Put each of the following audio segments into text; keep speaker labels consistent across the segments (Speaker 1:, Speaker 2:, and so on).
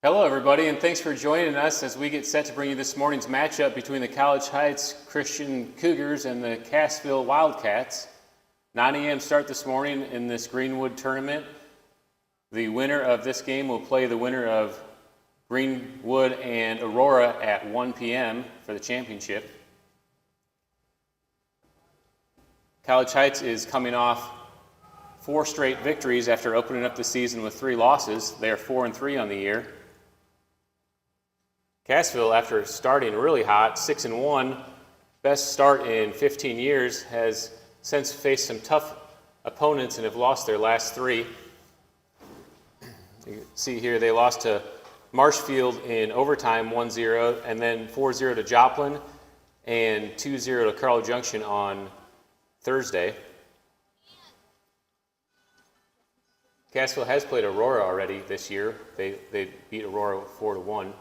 Speaker 1: Hello everybody, and thanks for joining us as we get set to bring you this morning's matchup between the College Heights Christian Cougars and the Cassville Wildcats. 9 a.m. start this morning in this Greenwood tournament. The winner of this game will play the winner of Greenwood and Aurora at 1 p.m. for the championship. College Heights is coming off 4 straight victories after opening up the season with 3 losses. They are 4-3 on the year. Cassville, after starting really hot, 6-1, best start in 15 years, has since faced some tough opponents and have lost their last 3. You can see here they lost to Marshfield in overtime 1-0, and then 4-0 to Joplin and 2-0 to Carl Junction on Thursday. Cassville has played Aurora already this year. They beat Aurora 4-1.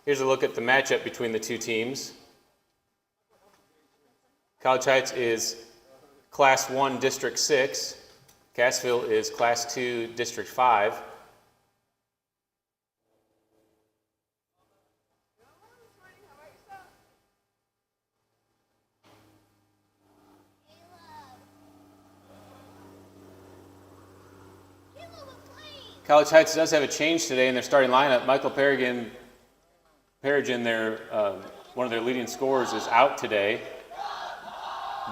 Speaker 1: Here's a look at the matchup between the two teams. College Heights is Class 1, District 6. Cassville is Class 2, District 5. College Heights does have a change today in their starting lineup. Michael Perrigan, one of their leading scorers, is out today.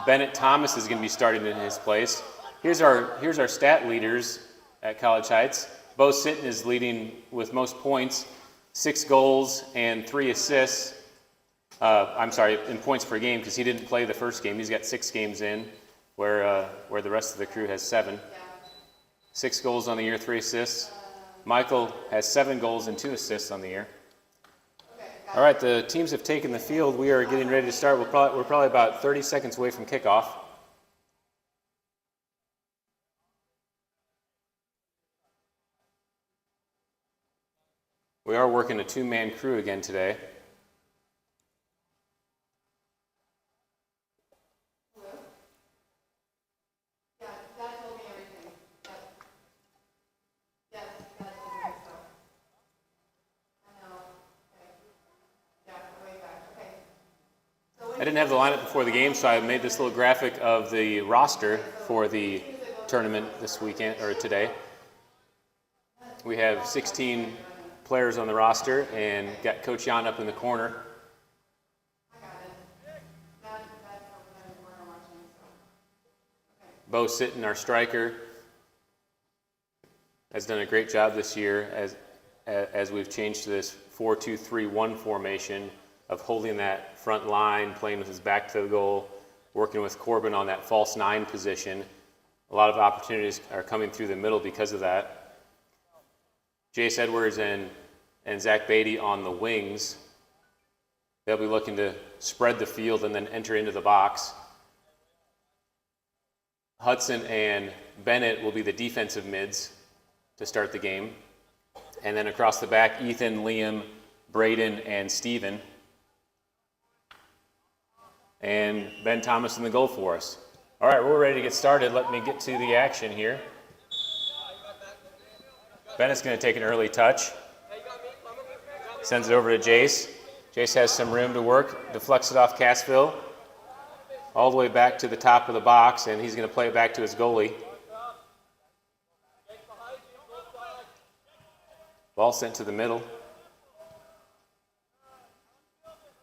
Speaker 1: Bennett Thomas is going to be starting in his place. Here's our stat leaders at College Heights. Bo Sitton is leading with most points, 6 goals and 3 assists. In points per game, because he didn't play the first game. He's got 6 games in, where the rest of the crew has 7. 6 goals on the year, 3 assists. Michael has 7 goals and 2 assists on the year. All right, the teams have taken the field. We are getting ready to start. We're probably about 30 seconds away from kickoff. We are working a 2-man crew again today. I didn't have the lineup before the game, so I made this little graphic of the roster for the tournament this weekend, or today. We have 16 players on the roster and got Coach Jan up in the corner. Bo Sitton, our striker, has done a great job this year as we've changed to this 4-2-3-1 formation of holding that front line, playing with his back to the goal, working with Corbin on that false 9 position. A lot of opportunities are coming through the middle because of that. Jace Edwards and Zach Beatty on the wings. They'll be looking to spread the field and then enter into the box. Hudson and Bennett will be the defensive mids to start the game. And then across the back, Ethan, Liam, Braden, and Steven. And Ben Thomas in the goal for us. All right, we're ready to get started. Let me get to the action here. Bennett's going to take an early touch. Sends it over to Jace. Jace has some room to work. Deflects it off Cassville. All the way back to the top of the box, and he's going to play it back to his goalie. Ball sent to the middle.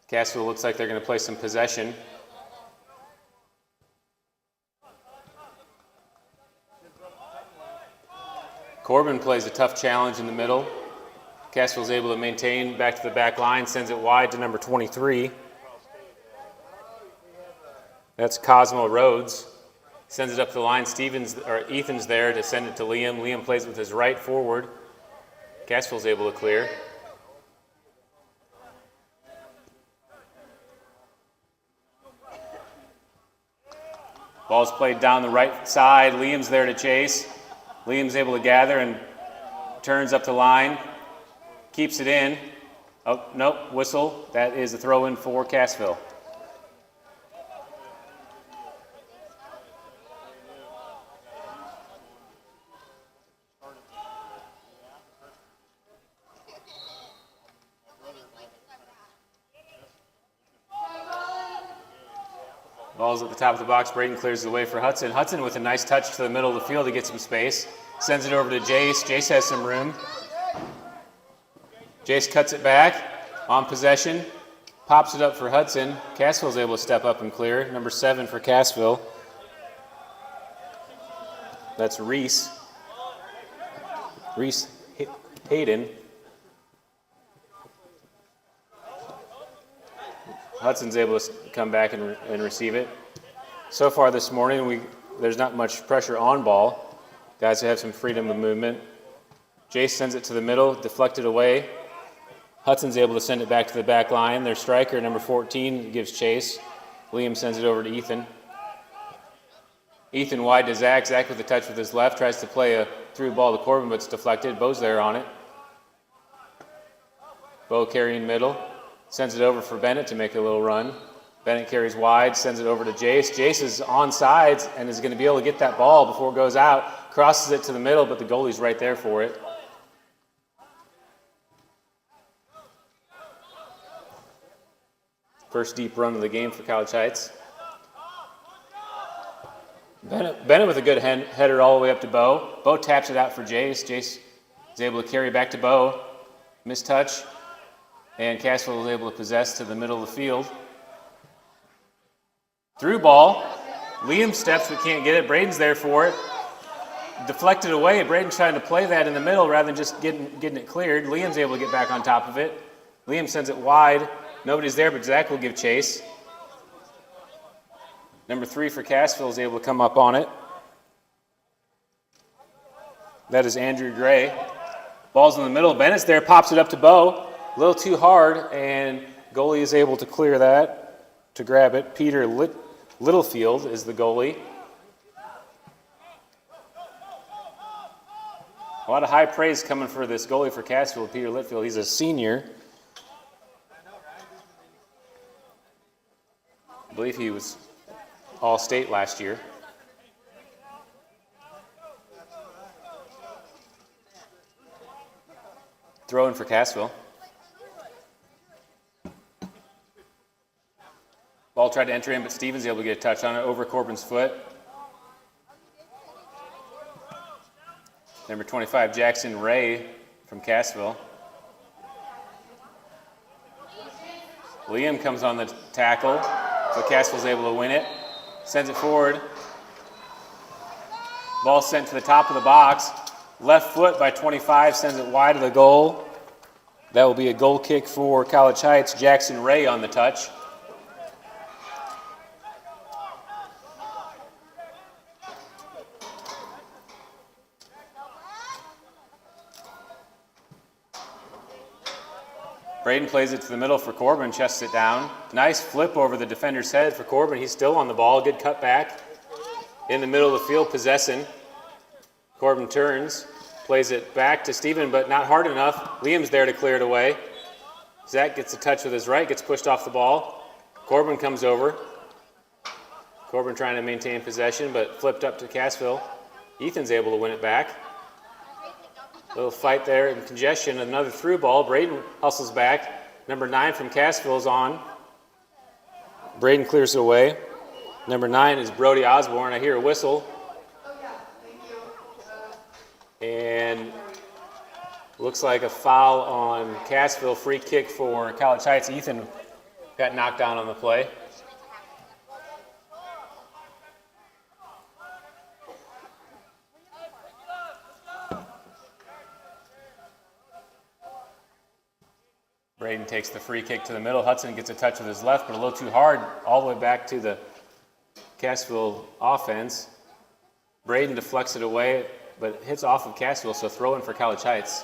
Speaker 1: Cassville looks like they're going to play some possession. Corbin plays a tough challenge in the middle. Cassville's able to maintain back to the back line, sends it wide to number 23. That's Cosmo Rhodes. Sends it up the line. Ethan's there to send it to Liam. Liam plays with his right forward. Cassville's able to clear. Ball's played down the right side. Liam's there to chase. Liam's able to gather and turns up the line. Keeps it in. Oh, nope, whistle. That is a throw in for Cassville. Ball's at the top of the box. Braden clears the way for Hudson. Hudson with a nice touch to the middle of the field to get some space. Sends it over to Jace. Jace has some room. Jace cuts it back on possession. Pops it up for Hudson. Cassville's able to step up and clear. Number 7 for Cassville. That's Reese. Reese Hayden. Hudson's able to come back and receive it. So far this morning, there's not much pressure on ball. Guys have some freedom of movement. Jace sends it to the middle, deflected away. Hudson's able to send it back to the back line. Their striker, number 14, gives chase. Liam sends it over to Ethan. Ethan wide to Zach. Zach with a touch with his left, tries to play a through ball to Corbin, but it's deflected. Bo's there on it. Bo carrying middle. Sends it over for Bennett to make a little run. Bennett carries wide, sends it over to Jace. Jace is on sides and is going to be able to get that ball before it goes out. Crosses it to the middle, but the goalie's right there for it. First deep run of the game for College Heights. Bennett with a good header all the way up to Bo. Bo taps it out for Jace. Jace is able to carry back to Bo. Missed touch. And Cassville was able to possess to the middle of the field. Through ball. Liam steps but can't get it. Braden's there for it. Deflected away. Braden's trying to play that in the middle rather than just getting it cleared. Liam's able to get back on top of it. Liam sends it wide. Nobody's there, but Zach will give chase. Number 3 for Cassville is able to come up on it. That is Andrew Gray. Ball's in the middle. Bennett's there, pops it up to Bo. A little too hard, and goalie is able to clear that, to grab it. Peter Littlefield is the goalie. A lot of high praise coming for this goalie for Cassville, Peter Littlefield. He's a senior. I believe he was All-State last year. Throw in for Cassville. Ball tried to enter in, but Stevens able to get a touch on it over Corbin's foot. Number 25, Jackson Ray from Cassville. Liam comes on the tackle, so Cassville's able to win it. Sends it forward. Ball sent to the top of the box. Left foot by 25, sends it wide of the goal. That will be a goal kick for College Heights. Jackson Ray on the touch. Braden plays it to the middle for Corbin, chests it down. Nice flip over the defender's head for Corbin. He's still on the ball. Good cut back. In the middle of the field, possessing. Corbin turns, plays it back to Steven, but not hard enough. Liam's there to clear it away. Zach gets a touch with his right, gets pushed off the ball. Corbin comes over. Corbin trying to maintain possession, but flipped up to Cassville. Ethan's able to win it back. Little fight there in congestion. Another through ball. Braden hustles back. Number 9 from Cassville is on. Braden clears it away. Number 9 is Brody Osborne. I hear a whistle. And looks like a foul on Cassville. Free kick for College Heights. Ethan got knocked down on the play. Braden takes the free kick to the middle. Hudson gets a touch with his left, but a little too hard all the way back to the Cassville offense. Braden deflects it away, but it hits off of Cassville, so throw in for College Heights.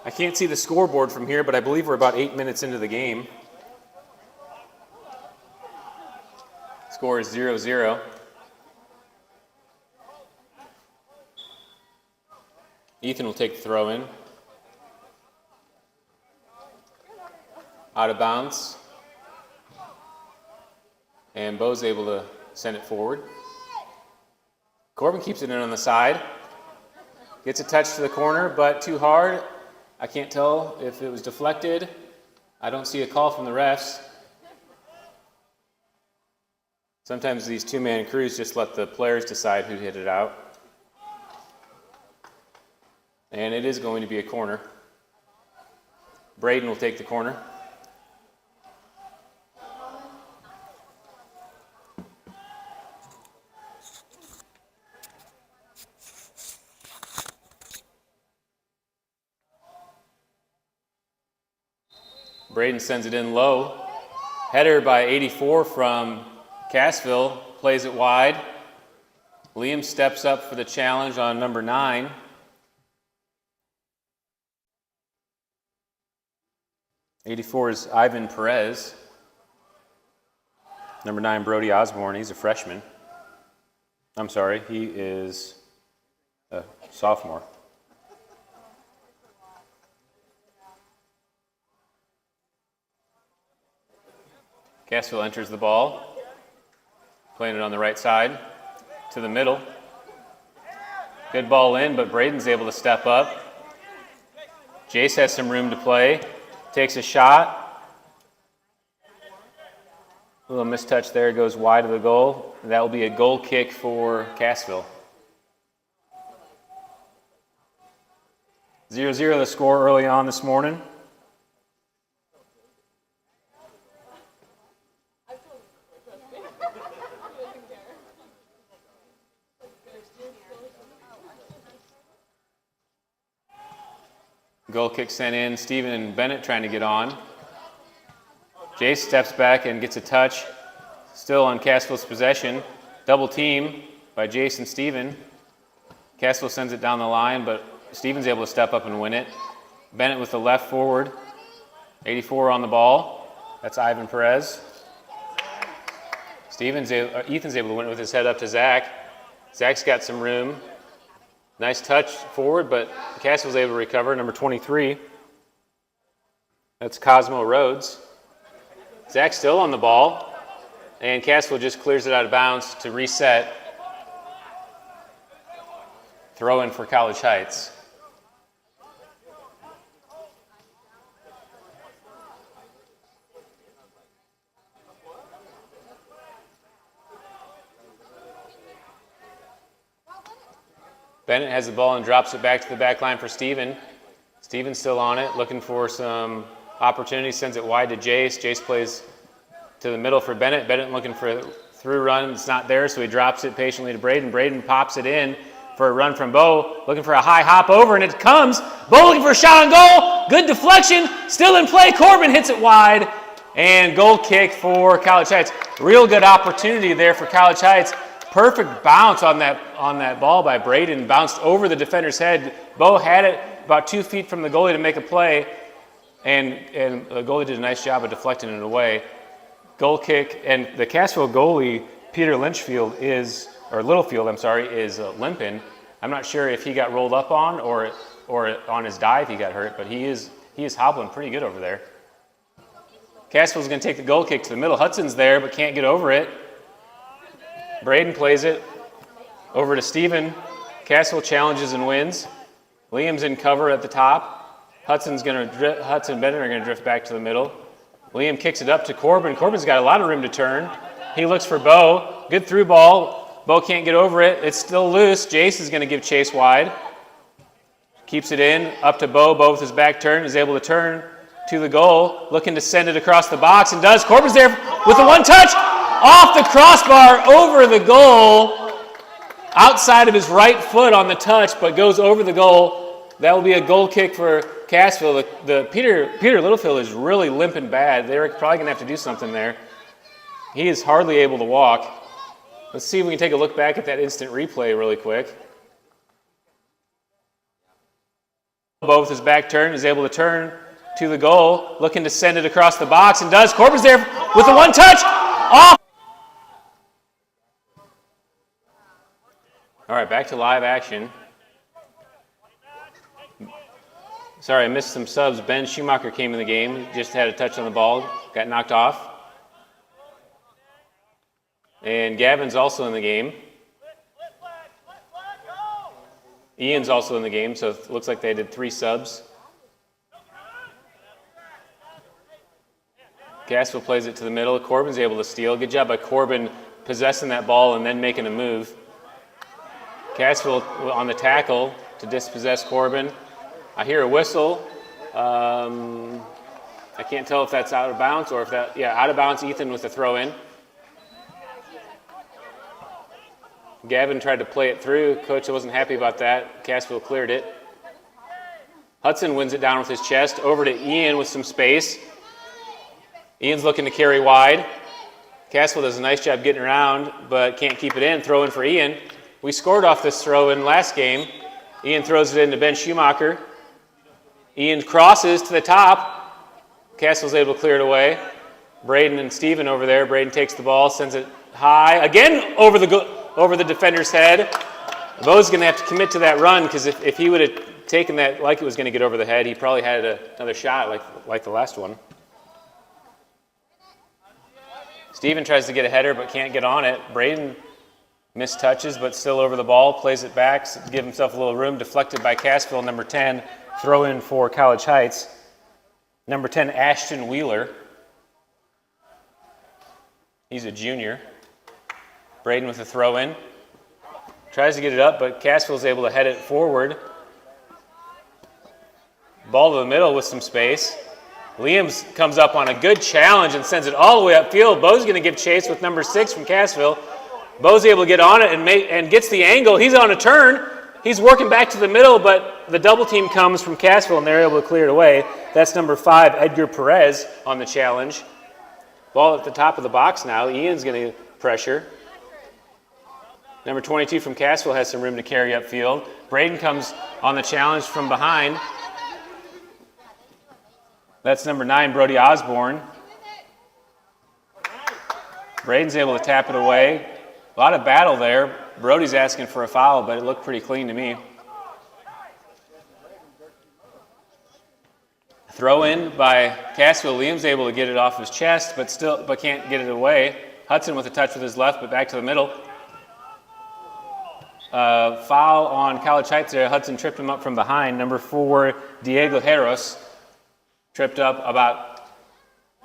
Speaker 1: I can't see the scoreboard from here, but I believe we're about 8 minutes into the game. Score is 0-0. Ethan will take the throw in. out of bounds. And Bo's able to send it forward. Corbin keeps it in on the side. Gets a touch to the corner, but too hard. I can't tell if it was deflected. I don't see a call from the refs. Sometimes these two-man crews just let the players decide who hit it out. And it is going to be a corner. Braden will take the corner. Braden sends it in low. Header by 84 from Cassville, plays it wide. Liam steps up for the challenge on number 9. '84 is Ivan Perez. Number 9, Brody Osborne, he's a freshman. I'm sorry, he is a sophomore. Cassville enters the ball, playing it on the right side to the middle. Good ball in, but Braden's able to step up. Jace has some room to play, takes a shot. A little mistouch there, goes wide of the goal. That will be a goal kick for Cassville. 0-0 the score early on this morning. Goal kick sent in. Steven and Bennett trying to get on. Jace steps back and gets a touch. Still on Cassville's possession. Double team by Jace and Steven. Cassville sends it down the line, but Steven's able to step up and win it. Bennett with the left forward. 84 on the ball. That's Ivan Perez. Ethan's able to win it with his head up to Zach. Zach's got some room. Nice touch forward, but Cassville's able to recover. Number 23. That's Cosmo Rhodes. Zach still on the ball, and Cassville just clears it out of bounds to reset. Throw in for College Heights. Bennett has the ball and drops it back to the back line for Steven. Steven's still on it, looking for some opportunity, sends it wide to Jace. Jace plays to the middle for Bennett. Bennett looking for a through run. It's not there, so he drops it patiently to Braden. Braden pops it in for a run from Bo, looking for a high hop over, and it comes. Bo looking for a shot on goal. Good deflection, still in play. Corbin hits it wide, and goal kick for College Heights. Real good opportunity there for College Heights. Perfect bounce on that ball by Braden. Bounced over the defender's head. Bo had it about 2 feet from the goalie to make a play, and the goalie did a nice job of deflecting it away. Goal kick, and the Cassville goalie, Peter Littlefield, is limping. I'm not sure if he got rolled up on or on his dive he got hurt, but he is hobbling pretty good over there. Cassville's going to take the goal kick to the middle. Hudson's there, but can't get over it. Braden plays it over to Steven. Cassville challenges and wins. Liam's in cover at the top. Hudson and Bennett are going to drift back to the middle. Liam kicks it up to Corbin. Corbin's got a lot of room to turn. He looks for Bo. Good through ball. Bo can't get over it. It's still loose. Jace is going to give chase wide. Keeps it in. Up to Bo. Bo with his back turned is able to turn to the goal. Looking to send it across the box and does. Corbin's there with the one touch. Off the crossbar, over the goal, outside of his right foot on the touch, but goes over the goal. That will be a goal kick for Cassville. The Peter Littlefield is really limping bad. They're probably going to have to do something there. He is hardly able to walk. Let's see if we can take a look back at that instant replay really quick. Bo with his back turned is able to turn to the goal, looking to send it across the box and does. Corbin's there with the one touch. Off. All right, back to live action. Sorry, I missed some subs. Ben Schumacher came in the game. Just had a touch on the ball. Got knocked off. And Gavin's also in the game. Ian's also in the game, so it looks like they did 3 subs. Cassville plays it to the middle. Corbin's able to steal. Good job by Corbin possessing that ball and then making a move. Cassville on the tackle to dispossess Corbin. I hear a whistle. I can't tell if that's out of bounds or if that, out of bounds. Ethan with the throw in. Gavin tried to play it through. Coach wasn't happy about that. Cassville cleared it. Hudson wins it down with his chest. Over to Ian with some space. Ian's looking to carry wide. Cassville does a nice job getting around, but can't keep it in. Throw in for Ian. We scored off this throw in last game. Ian throws it into Ben Schumacher. Ian crosses to the top. Cassville's able to clear it away. Braden and Steven over there. Braden takes the ball, sends it high. Again, over the defender's head. Bo's going to have to commit to that run because if he would have taken that like it was going to get over the head, he probably had another shot like the last one. Steven tries to get a header but can't get on it. Braden mistouches but still over the ball, plays it back to give himself a little room. Deflected by Cassville, number 10. Throw in for College Heights. Number 10, Ashton Wheeler. He's a junior. Braden with a throw in. Tries to get it up, but Cassville's able to head it forward. Ball to the middle with some space. Liam comes up on a good challenge and sends it all the way upfield. Bo's going to give chase with number 6 from Cassville. Bo's able to get on it and gets the angle. He's on a turn. He's working back to the middle, but the double team comes from Cassville, and they're able to clear it away. That's number 5, Edgar Perez, on the challenge. Ball at the top of the box now. Ian's going to pressure. Number 22 from Cassville has some room to carry upfield. Braden comes on the challenge from behind. That's number 9, Brody Osborne. Braden's able to tap it away. A lot of battle there. Brody's asking for a foul, but it looked pretty clean to me. Throw in by Cassville. Liam's able to get it off his chest, but can't get it away. Hudson with a touch with his left, but back to the middle. Foul on College Heights there. Hudson tripped him up from behind. Number 4, Diego Harros, tripped up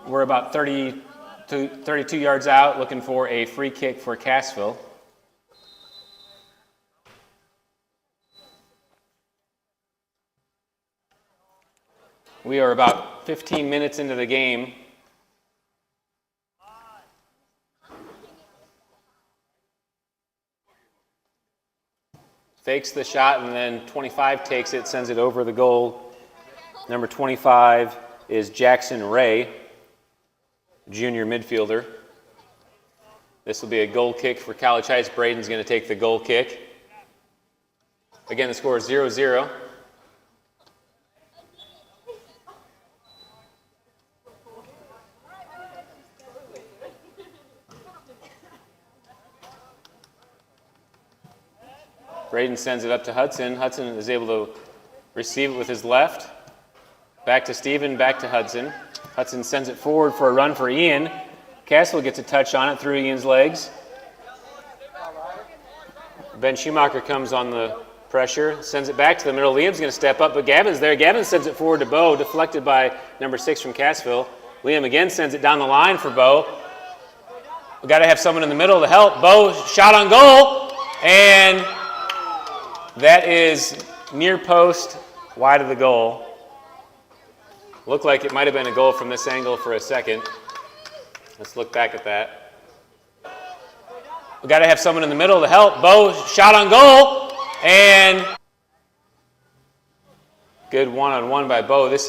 Speaker 1: we're about 30 to 32 yards out, looking for a free kick for Cassville. We are about 15 minutes into the game. Fakes the shot, and then 25 takes it, sends it over the goal. Number 25 is Jackson Ray, junior midfielder. This will be a goal kick for College Heights. Braden's going to take the goal kick. Again, the score is 0-0. Braden sends it up to Hudson. Hudson is able to receive it with his left. Back to Steven, back to Hudson. Hudson sends it forward for a run for Ian. Cassville gets a touch on it through Ian's legs. Ben Schumacher comes on the pressure, sends it back to the middle. Liam's going to step up, but Gavin's there. Gavin sends it forward to Bo, deflected by number 6 from Cassville. Liam again sends it down the line for Bo. We've got to have someone in the middle to help. Bo, shot on goal, and that is near post, wide of the goal. Looked like it might have been a goal from this angle for a second. Let's look back at that. We've got to have someone in the middle to help. Bo, shot on goal, and good one-on-one by Bo. This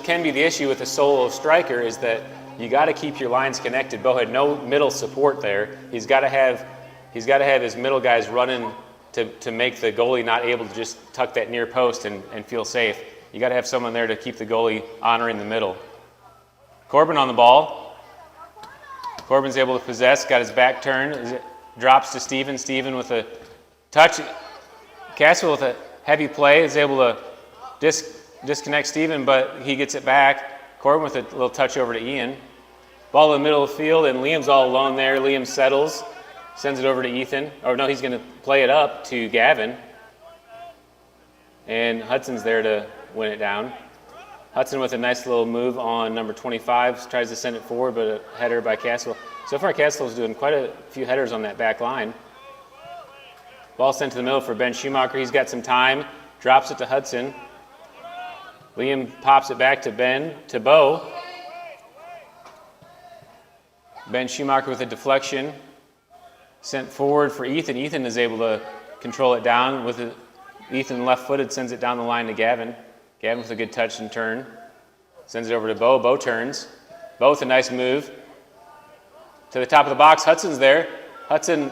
Speaker 1: can be the issue with a solo striker, is that you got to keep your lines connected. Bo had no middle support there. He's got to have his middle guys running to make the goalie not able to just tuck that near post and feel safe. You got to have someone there to keep the goalie honoring the middle. Corbin on the ball. Corbin's able to possess, got his back turned, drops to Steven. Steven with a touch. Cassville with a heavy play is able to disconnect Steven, but he gets it back. Corbin with a little touch over to Ian. Ball in the middle of the field, and Liam's all alone there. Liam settles, sends it over to Ethan. Oh, no, he's going to play it up to Gavin. And Hudson's there to win it down. Hudson with a nice little move on number 25, tries to send it forward, but a header by Cassville. So far, Cassville's doing quite a few headers on that back line. Ball sent to the middle for Ben Schumacher. He's got some time, drops it to Hudson. Liam pops it back to Ben, to Bo. Ben Schumacher with a deflection. Sent forward for Ethan. Ethan is able to control it down with it. Ethan left-footed, sends it down the line to Gavin. Gavin with a good touch and turn. Sends it over to Bo. Bo turns. Bo with a nice move. To the top of the box, Hudson's there. Hudson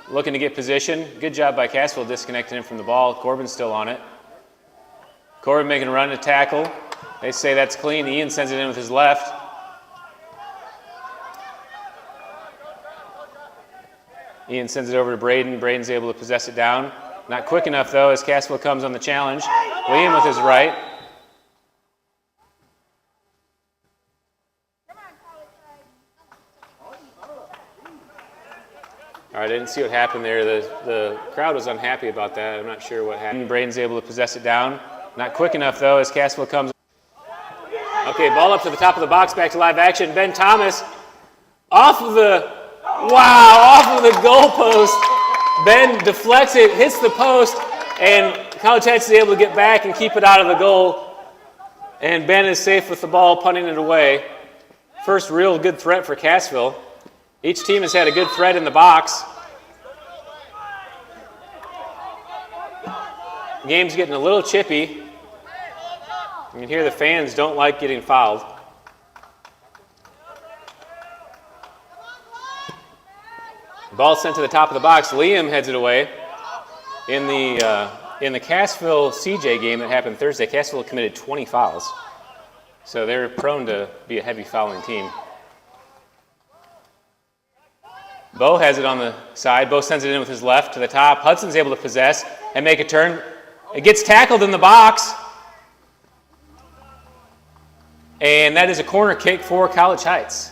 Speaker 1: looking to get position. Good job by Cassville disconnecting him from the ball. Corbin's still on it. Corbin making a run to tackle. They say that's clean. Ian sends it in with his left. Ian sends it over to Braden. Braden's able to possess it down. Not quick enough, though, as Cassville comes on the challenge. Liam with his right. All right, I didn't see what happened there. The crowd was unhappy about that. I'm not sure what happened. Braden's able to possess it down. Not quick enough, though, as Cassville comes. Okay, ball up to the top of the box, back to live action. Ben Thomas off of the goalpost. Ben deflects it, hits the post, and College Heights is able to get back and keep it out of the goal. And Ben is safe with the ball, punting it away. First real good threat for Cassville. Each team has had a good threat in the box. The game's getting a little chippy. You can hear the fans don't like getting fouled. Ball sent to the top of the box. Liam heads it away. In the Cassville CJ game that happened Thursday, Cassville committed 20 fouls. So they're prone to be a heavy fouling team. Bo has it on the side. Bo sends it in with his left to the top. Hudson's able to possess and make a turn. It gets tackled in the box. And that is a corner kick for College Heights.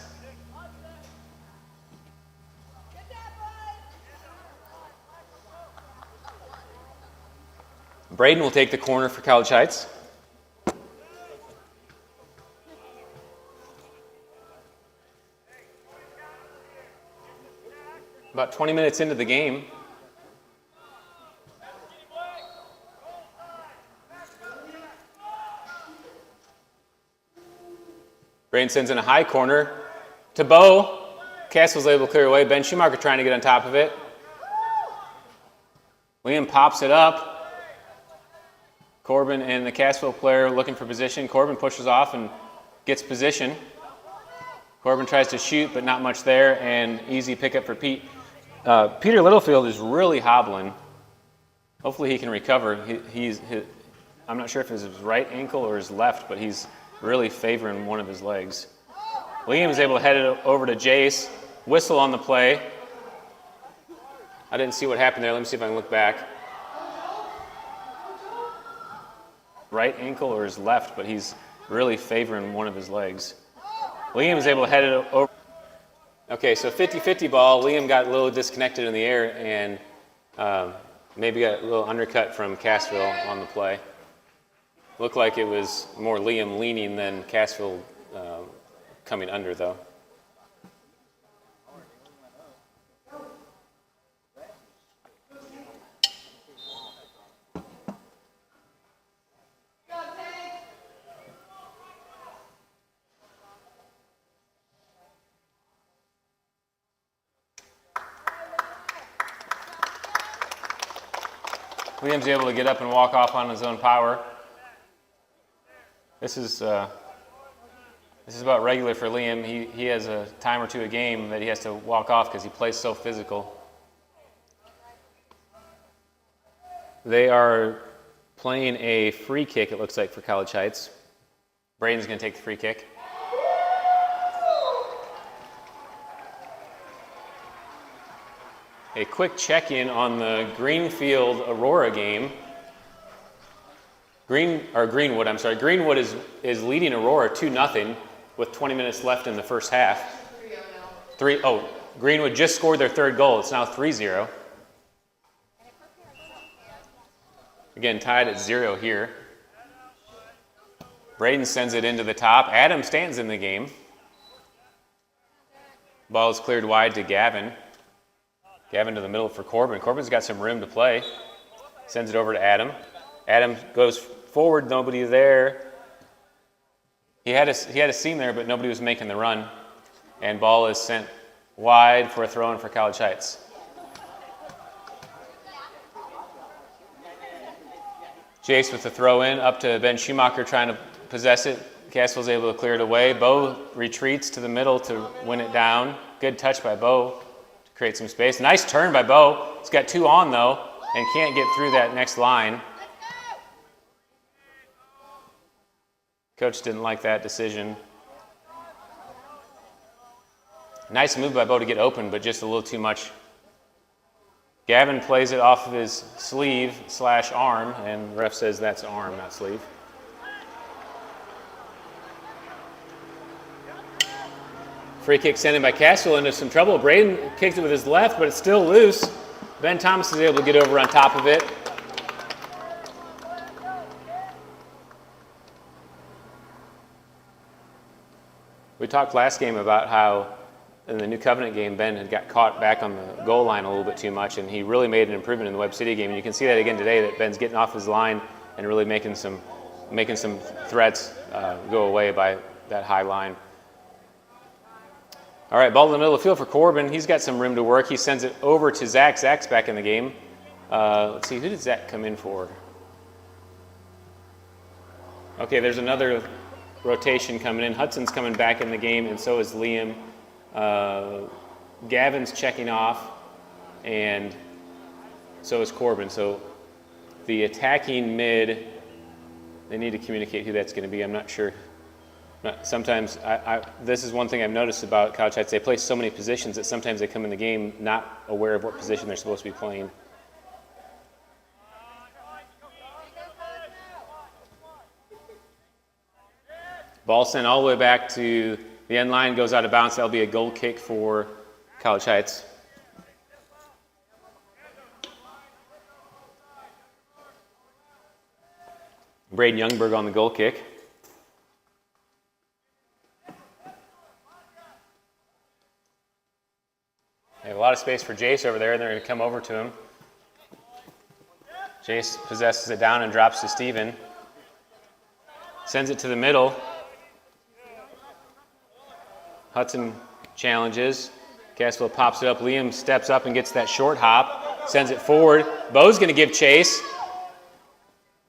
Speaker 1: Braden will take the corner for College Heights. About 20 minutes into the game. Braden sends in a high corner to Bo. Cassville's able to clear away. Ben Schumacher trying to get on top of it. Liam pops it up. Corbin and the Cassville player looking for position. Corbin pushes off and gets position. Corbin tries to shoot, but not much there, and easy pickup for Pete. Peter Littlefield is really hobbling. Hopefully he can recover. I'm not sure if it's his right ankle or his left, but he's really favoring one of his legs. Liam is able to head it over to Jace. Whistle on the play. I didn't see what happened there. Let me see if I can look back. Right ankle or his left, but he's really favoring one of his legs. Liam is able to head it over. Okay, so 50-50 ball. Liam got a little disconnected in the air and maybe got a little undercut from Cassville on the play. Looked like it was more Liam leaning than Cassville coming under, though. Liam's able to get up and walk off on his own power. This is about regular for Liam. He has a time or two a game that he has to walk off because he plays so physical. They are playing a free kick, it looks like, for College Heights. Braden's going to take the free kick. A quick check-in on the Greenfield Aurora game. Greenwood, Greenwood is leading Aurora 2-0 with 20 minutes left in the first half. 3-0. Greenwood just scored their third goal. It's now 3-0. Again, tied at 0 here. Braden sends it into the top. Adam Stanton's in the game. Ball is cleared wide to Gavin. Gavin to the middle for Corbin. Corbin's got some room to play. Sends it over to Adam. Adam goes forward, nobody there. He had a seam there, but nobody was making the run. And ball is sent wide for a throw-in for College Heights. Jace with the throw-in up to Ben Schumacher trying to possess it. Cassville's able to clear it away. Bo retreats to the middle to win it down. Good touch by Bo to create some space. Nice turn by Bo. He's got 2 on, though, and can't get through that next line. Coach didn't like that decision. Nice move by Bo to get open, but just a little too much. Gavin plays it off of his sleeve/arm, and the ref says that's arm, not sleeve. Free kick sent in by Cassville into some trouble. Braden kicked it with his left, but it's still loose. Ben Thomas is able to get over on top of it. We talked last game about how in the New Covenant game, Ben had got caught back on the goal line a little bit too much, and he really made an improvement in the Webb City game. And you can see that again today, that Ben's getting off his line and really making some threats go away by that high line. All right, ball in the middle of the field for Corbin. He's got some room to work. He sends it over to Zach. Zach's back in the game. Let's see, who did Zach come in for? Okay, there's another rotation coming in. Hudson's coming back in the game, and so is Liam. Gavin's checking off, and so is Corbin. So the attacking mid, they need to communicate who that's going to be. I'm not sure. Sometimes, this is one thing I've noticed about College Heights. They play so many positions that sometimes they come in the game not aware of what position they're supposed to be playing. Ball sent all the way back to the end line, goes out of bounds. That'll be a goal kick for College Heights. Braden Youngberg on the goal kick. They have a lot of space for Jace over there, and they're going to come over to him. Jace possesses it down and drops to Steven. Sends it to the middle. Hudson challenges. Cassville pops it up. Liam steps up and gets that short hop. Sends it forward. Bo's going to give chase.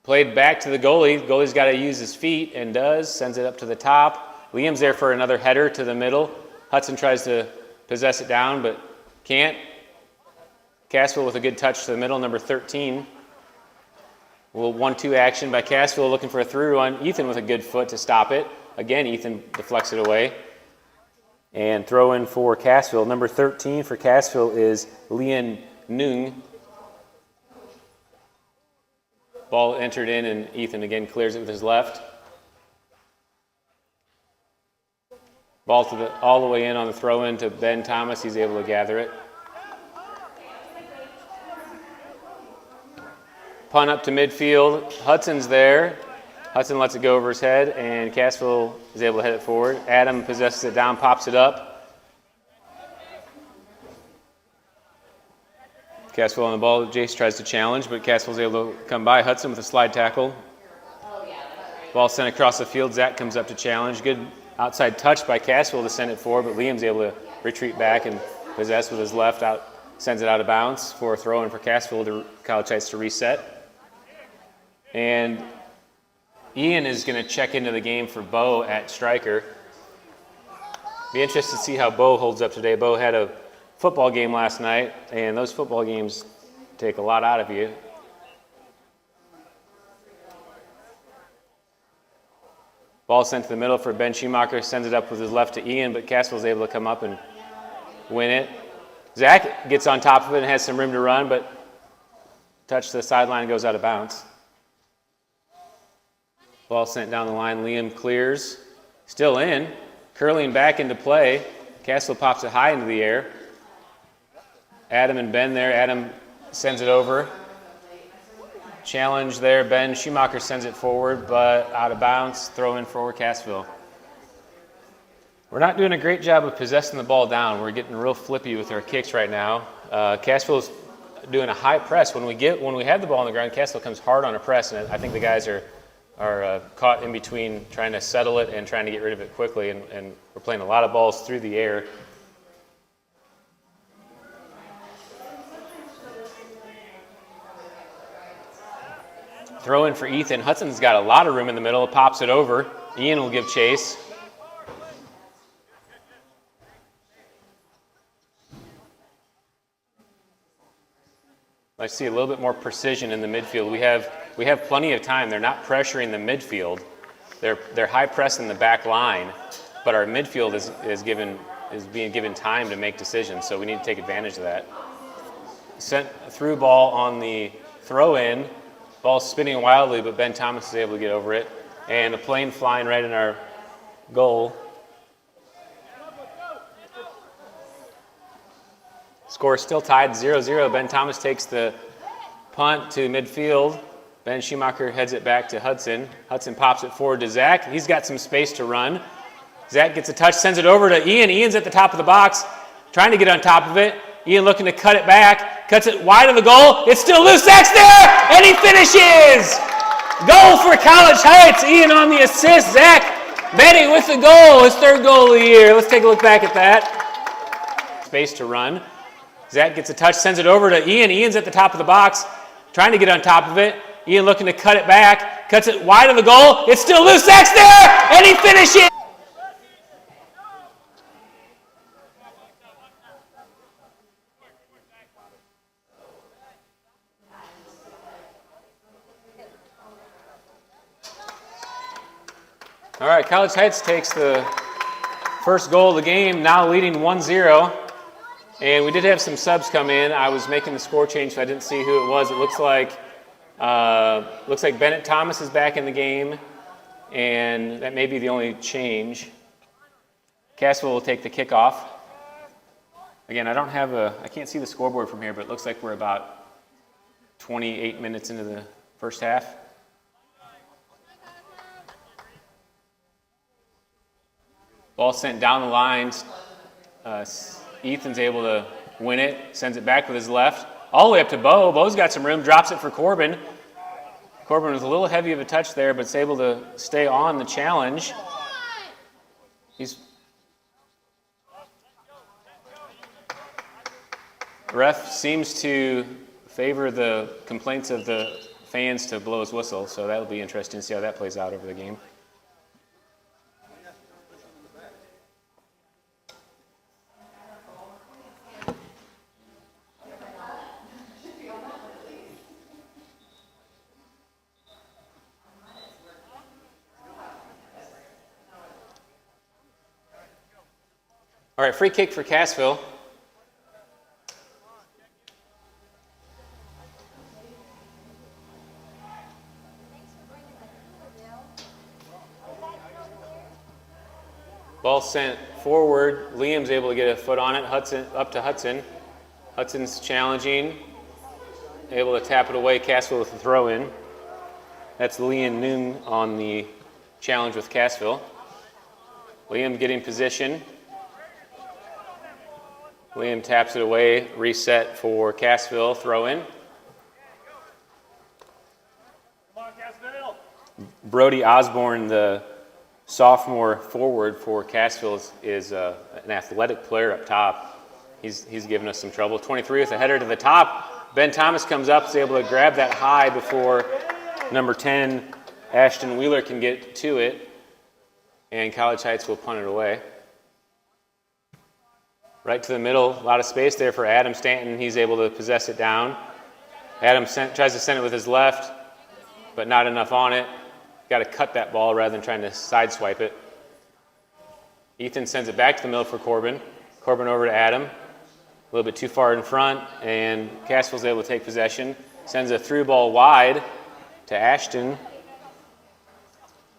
Speaker 1: Played back to the goalie. Goalie's got to use his feet and does. Sends it up to the top. Liam's there for another header to the middle. Hudson tries to possess it down, but can't. Cassville with a good touch to the middle, number 13. A little 1-2 action by Cassville looking for a through run. Ethan with a good foot to stop it. Again, Ethan deflects it away. And throw in for Cassville. Number 13 for Cassville is Lian Nung. Ball entered in, and Ethan again clears it with his left. Ball all the way in on the throw-in to Ben Thomas. He's able to gather it. Punt up to midfield. Hudson's there. Hudson lets it go over his head, and Cassville is able to head it forward. Adam possesses it down, pops it up. Cassville on the ball. Jace tries to challenge, but Cassville's able to come by. Hudson with a slide tackle. Ball sent across the field. Zach comes up to challenge. Good outside touch by Cassville to send it forward, but Liam's able to retreat back and possess with his left out, sends it out of bounds for a throw-in for Cassville to College Heights to reset. And Ian is going to check into the game for Bo at striker. Be interested to see how Bo holds up today. Bo had a football game last night, and those football games take a lot out of you. Ball sent to the middle for Ben Schumacher, sends it up with his left to Ian, but Cassville's able to come up and win it. Zach gets on top of it and has some room to run, but touch to the sideline goes out of bounds. Ball sent down the line. Liam clears. Still in. Curling back into play. Cassville pops it high into the air. Adam and Ben there. Adam sends it over. Challenge there. Ben Schumacher sends it forward, but out of bounds. Throw in for Cassville. We're not doing a great job of possessing the ball down. We're getting real flippy with our kicks right now. Cassville's doing a high press. When we have the ball on the ground, Cassville comes hard on a press, and I think the guys are caught in between trying to settle it and trying to get rid of it quickly, and we're playing a lot of balls through the air. Throw in for Ethan. Hudson's got a lot of room in the middle. Pops it over. Ian will give chase. I see a little bit more precision in the midfield. We have plenty of time. They're not pressuring the midfield. They're high pressing the back line, but our midfield is being given time to make decisions. So we need to take advantage of that. Sent through ball on the throw in. Ball spinning wildly, but Ben Thomas is able to get over it, and a plane flying right in our goal. Score still tied 0-0. Ben Thomas takes the punt to midfield. Ben Schumacher heads it back to Hudson. Hudson pops it forward to Zach. He's got some space to run. Zach gets a touch, sends it over to Ian. Ian's at the top of the box, trying to get on top of it. Ian looking to cut it back, cuts it wide of the goal. It's still loose. Zach's there, and he finishes. Goal for College Heights. Ian on the assist. Zach Benny with the goal, his third goal of the year. Let's take a look back at that. Space to run. Zach gets a touch, sends it over to Ian. Ian's at the top of the box, trying to get on top of it. Ian looking to cut it back, cuts it wide of the goal. It's still loose. Zach's there, and he finishes. All right, College Heights takes the first goal of the game, now leading 1-0. And we did have some subs come in. I was making the score change, so I didn't see who it was. It looks like Bennett Thomas is back in the game, and that may be the only change. Cassville will take the kickoff. Again, I can't see the scoreboard from here, but it looks like we're about 28 minutes into the first half. Ball sent down the lines. Ethan's able to win it, sends it back with his left, all the way up to Bo. Bo's got some room, drops it for Corbin. Corbin was a little heavy of a touch there, but is able to stay on the challenge. Ref seems to favor the complaints of the fans to blow his whistle, so that'll be interesting to see how that plays out over the game. All right, free kick for Cassville. Ball sent forward. Liam's able to get a foot on it. Hudson up to Hudson. Hudson's challenging. Able to tap it away. Cassville with a throw in. That's Liam Noon on the challenge with Cassville. Liam getting position. Liam taps it away, reset for Cassville, throw in. Come on, Cassville. Brody Osborne, the sophomore forward for Cassville, is an athletic player up top. He's given us some trouble. 23 with a header to the top. Ben Thomas comes up, is able to grab that high before number 10, Ashton Wheeler, can get to it. And College Heights will punt it away. Right to the middle, a lot of space there for Adam Stanton. He's able to possess it down. Adam tries to send it with his left, but not enough on it. Got to cut that ball rather than trying to sideswipe it. Ethan sends it back to the middle for Corbin. Corbin over to Adam. A little bit too far in front, and Cassville's able to take possession. Sends a through ball wide to Ashton.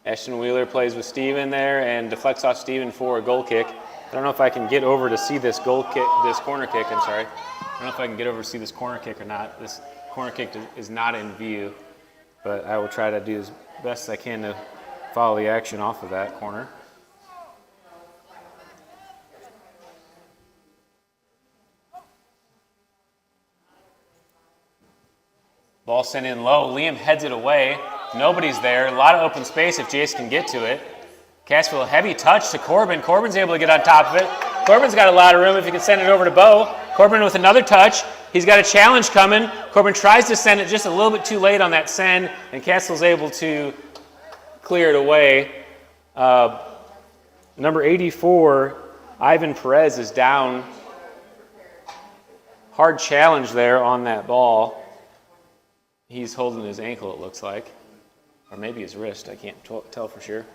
Speaker 1: Ashton Wheeler plays with Steven there and deflects off Steven for a goal kick. I don't know if I can get over to see this corner kick, I'm sorry. I don't know if I can get over to see this corner kick or not. This corner kick is not in view, but I will try to do as best I can to follow the action off of that corner. Ball sent in low. Liam heads it away. Nobody's there. A lot of open space if Jace can get to it. Cassville, heavy touch to Corbin. Corbin's able to get on top of it. Corbin's got a lot of room if he can send it over to Bo. Corbin with another touch. He's got a challenge coming. Corbin tries to send it just a little bit too late on that send, and Cassville's able to clear it away. Number 84, Ivan Perez, is down. Hard challenge there on that ball. He's holding his ankle, it looks like. Or maybe his wrist. I can't tell for sure.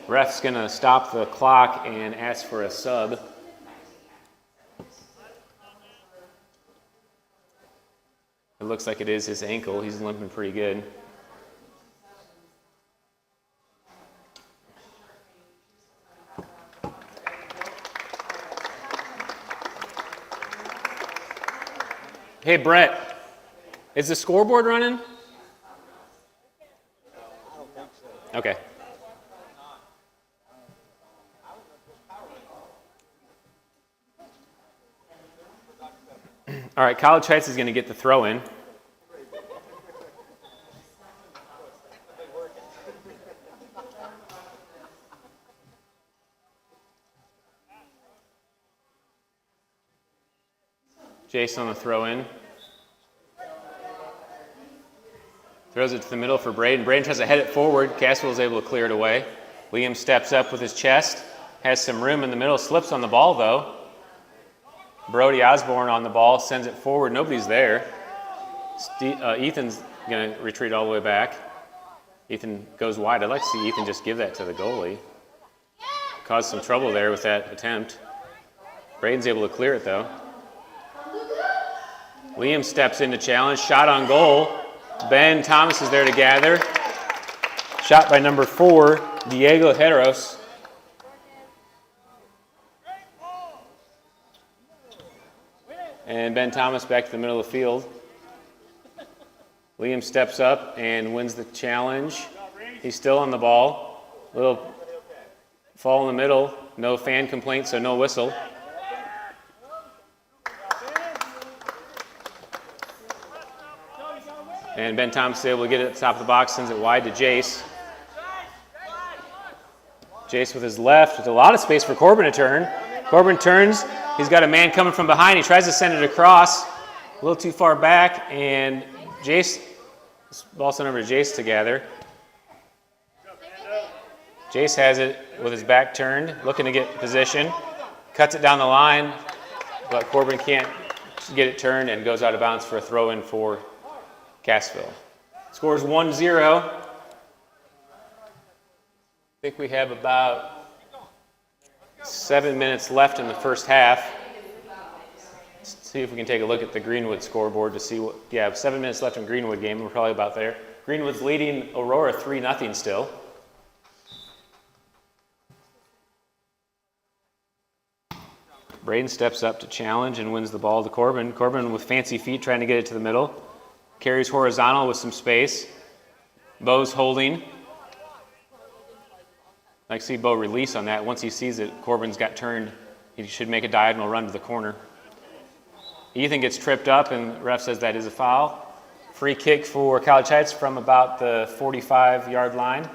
Speaker 1: Ref's going to stop the clock and ask for a sub. It looks like it is his ankle. He's limping pretty good. Hey, Brett, is the scoreboard running? Okay. All right, College Heights is going to get the throw in. Jason on the throw in. Throws it to the middle for Braden. Braden tries to head it forward. Cassville is able to clear it away. Liam steps up with his chest. Has some room in the middle. Slips on the ball, though. Brody Osborne on the ball. Sends it forward. Nobody's there. Ethan's going to retreat all the way back. Ethan goes wide. I'd like to see Ethan just give that to the goalie. Caused some trouble there with that attempt. Braden's able to clear it, though. Liam steps in to challenge. Shot on goal. Ben Thomas is there to gather. Shot by number 4, Diego Heros. And Ben Thomas back to the middle of the field. Liam steps up and wins the challenge. He's still on the ball. Little fall in the middle. No fan complaint, so no whistle. And Ben Thomas is able to get it at the top of the box, sends it wide to Jace. Jace with his left, with a lot of space for Corbin to turn. Corbin turns. He's got a man coming from behind. He tries to send it across. A little too far back, and Jace, ball sent over to Jace to gather. Jace has it with his back turned, looking to get position. Cuts it down the line, but Corbin can't get it turned and goes out of bounds for a throw-in for Cassville. Scores 1-0. I think we have about 7 minutes left in the first half. Let's see if we can take a look at the Greenwood scoreboard to see what, 7 minutes left in Greenwood game. We're probably about there. Greenwood's leading Aurora 3-0 still. Braden steps up to challenge and wins the ball to Corbin. Corbin with fancy feet trying to get it to the middle. Carries horizontal with some space. Bo's holding. I like to see Bo release on that. Once he sees it, Corbin's got turned. He should make a diagonal run to the corner. Ethan gets tripped up, and ref says that is a foul. Free kick for College Heights from about the 45-yard line.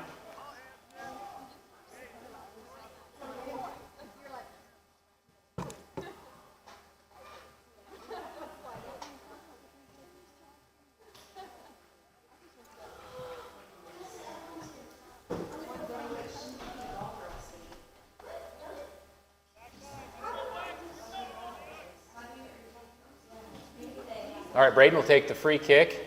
Speaker 1: All right, Braden will take the free kick.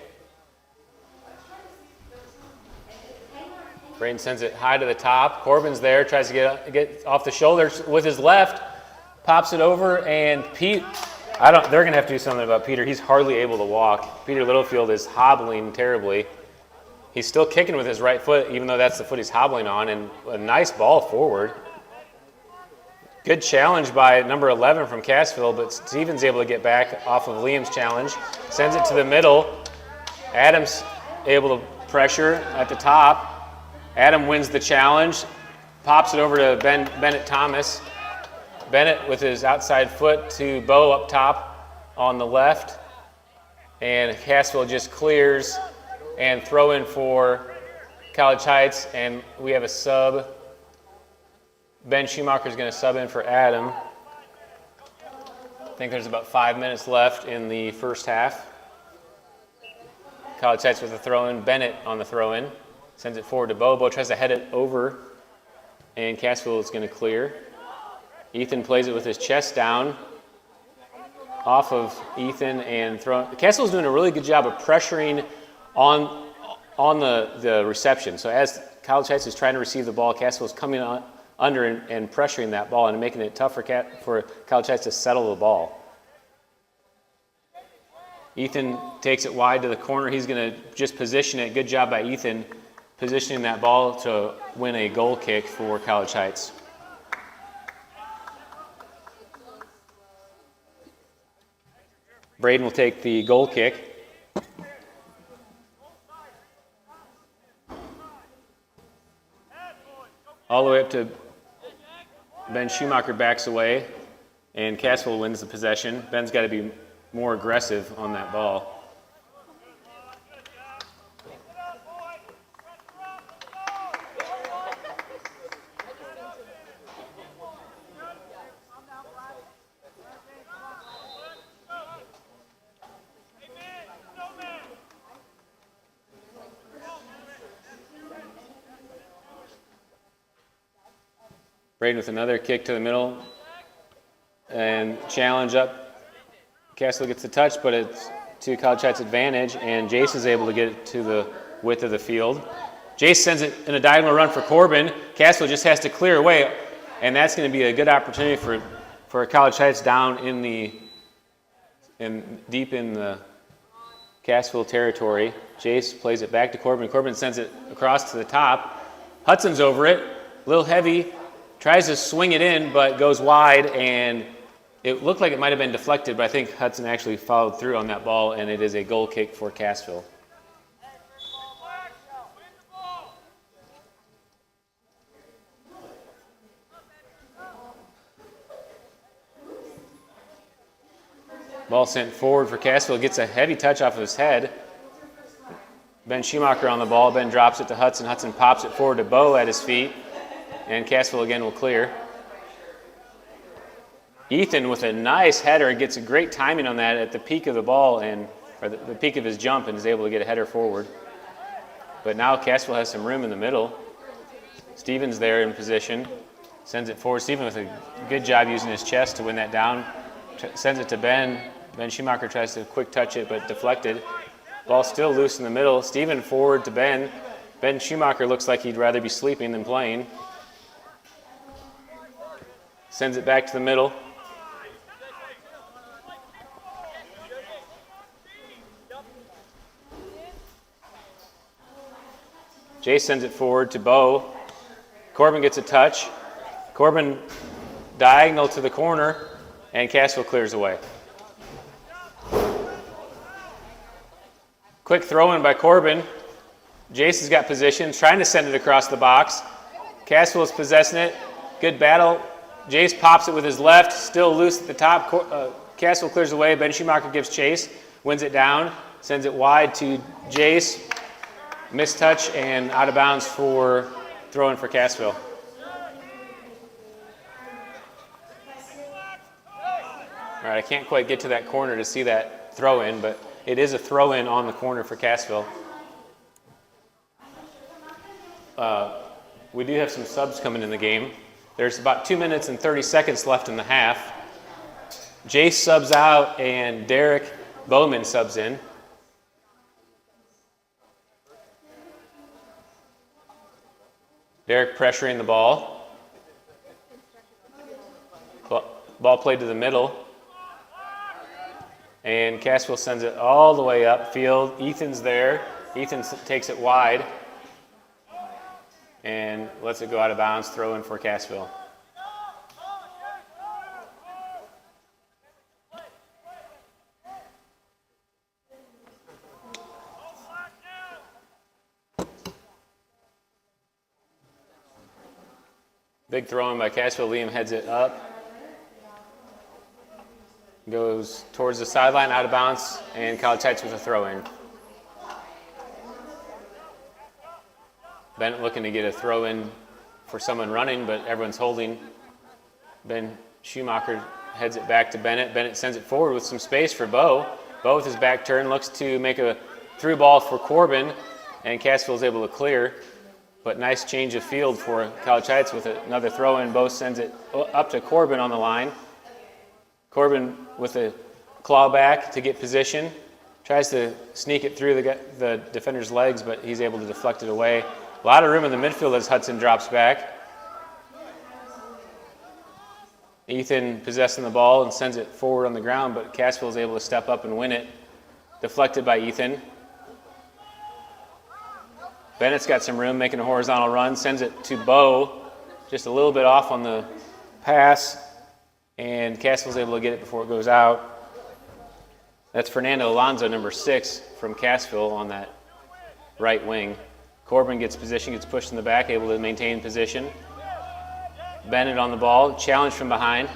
Speaker 1: Braden sends it high to the top. Corbin's there, tries to get off the shoulders with his left, pops it over, and Pete, they're going to have to do something about Peter. He's hardly able to walk. Peter Littlefield is hobbling terribly. He's still kicking with his right foot, even though that's the foot he's hobbling on, and a nice ball forward. Good challenge by number 11 from Cassville, but Stevens able to get back off of Liam's challenge. Sends it to the middle. Adams able to pressure at the top. Adam wins the challenge. Pops it over to Bennett Thomas. Bennett with his outside foot to Bo up top on the left. And Cassville just clears and throw in for College Heights. And we have a sub. Ben Schumacher is going to sub in for Adam. I think there's about 5 minutes left in the first half. College Heights with a throw-in. Bennett on the throw-in. Sends it forward to Bo. Bo tries to head it over, and Cassville is going to clear. Ethan plays it with his chest down off of Ethan and throwing. Cassville's doing a really good job of pressuring on the reception. So as College Heights is trying to receive the ball, Cassville's coming under and pressuring that ball and making it tough for College Heights to settle the ball. Ethan takes it wide to the corner. He's going to just position it. Good job by Ethan positioning that ball to win a goal kick for College Heights. Braden will take the goal kick. All the way up to Ben Schumacher backs away, and Cassville wins the possession. Ben's got to be more aggressive on that ball. Braden with another kick to the middle and challenge up. Cassville gets the touch, but it's to College Heights' advantage, and Jace is able to get it to the width of the field. Jace sends it in a diagonal run for Corbin. Cassville just has to clear away, and that's going to be a good opportunity for College Heights down deep in the Cassville territory. Jace plays it back to Corbin. Corbin sends it across to the top. Hudson's over it, a little heavy, tries to swing it in, but goes wide, and it looked like it might have been deflected, but I think Hudson actually followed through on that ball, and it is a goal kick for Cassville. Ball sent forward for Cassville. Gets a heavy touch off of his head. Ben Schumacher on the ball. Ben drops it to Hudson. Hudson pops it forward to Bo at his feet, and Cassville again will clear. Ethan with a nice header gets a great timing on that at the peak of the ball or the peak of his jump, and is able to get a header forward. But now Cassville has some room in the middle. Stevens there in position, sends it forward. Steven with a good job using his chest to win that down. Sends it to Ben. Ben Schumacher tries to quick touch it, but deflected. Ball still loose in the middle. Steven forward to Ben. Ben Schumacher looks like he'd rather be sleeping than playing. Sends it back to the middle. Jay sends it forward to Bo. Corbin gets a touch. Corbin diagonal to the corner, and Cassville clears away. Quick throw in by Corbin. Jace has got position, trying to send it across the box. Cassville is possessing it. Good battle. Jace pops it with his left, still loose at the top. Cassville clears away. Ben Schumacher gives chase, wins it down, sends it wide to Jace. Missed touch and out of bounds for throw-in for Cassville. All right, I can't quite get to that corner to see that throw-in, but it is a throw-in on the corner for Cassville. We do have some subs coming in the game. There's about 2 minutes and 30 seconds left in the half. Jace subs out and Derek Bowman subs in. Derek pressuring the ball. Ball played to the middle. And Cassville sends it all the way upfield. Ethan's there. Ethan takes it wide and lets it go out of bounds, throw in for Cassville. Big throw in by Cassville. Liam heads it up. Goes towards the sideline, out of bounds, and College Heights with a throw in. Bennett looking to get a throw in for someone running, but everyone's holding. Ben Schumacher heads it back to Bennett. Bennett sends it forward with some space for Bo. Bo with his back turn looks to make a through ball for Corbin, and Cassville is able to clear. But nice change of field for College Heights with another throw in. Bo sends it up to Corbin on the line. Corbin with a claw back to get position. Tries to sneak it through the defender's legs, but he's able to deflect it away. A lot of room in the midfield as Hudson drops back. Ethan possessing the ball and sends it forward on the ground, but Cassville is able to step up and win it. Deflected by Ethan. Bennett's got some room, making a horizontal run, sends it to Bo, just a little bit off on the pass, and Cassville's able to get it before it goes out. That's Fernando Alonso, number 6, from Cassville on that right wing. Corbin gets position, gets pushed in the back, able to maintain position. Bennett on the ball, challenged from behind.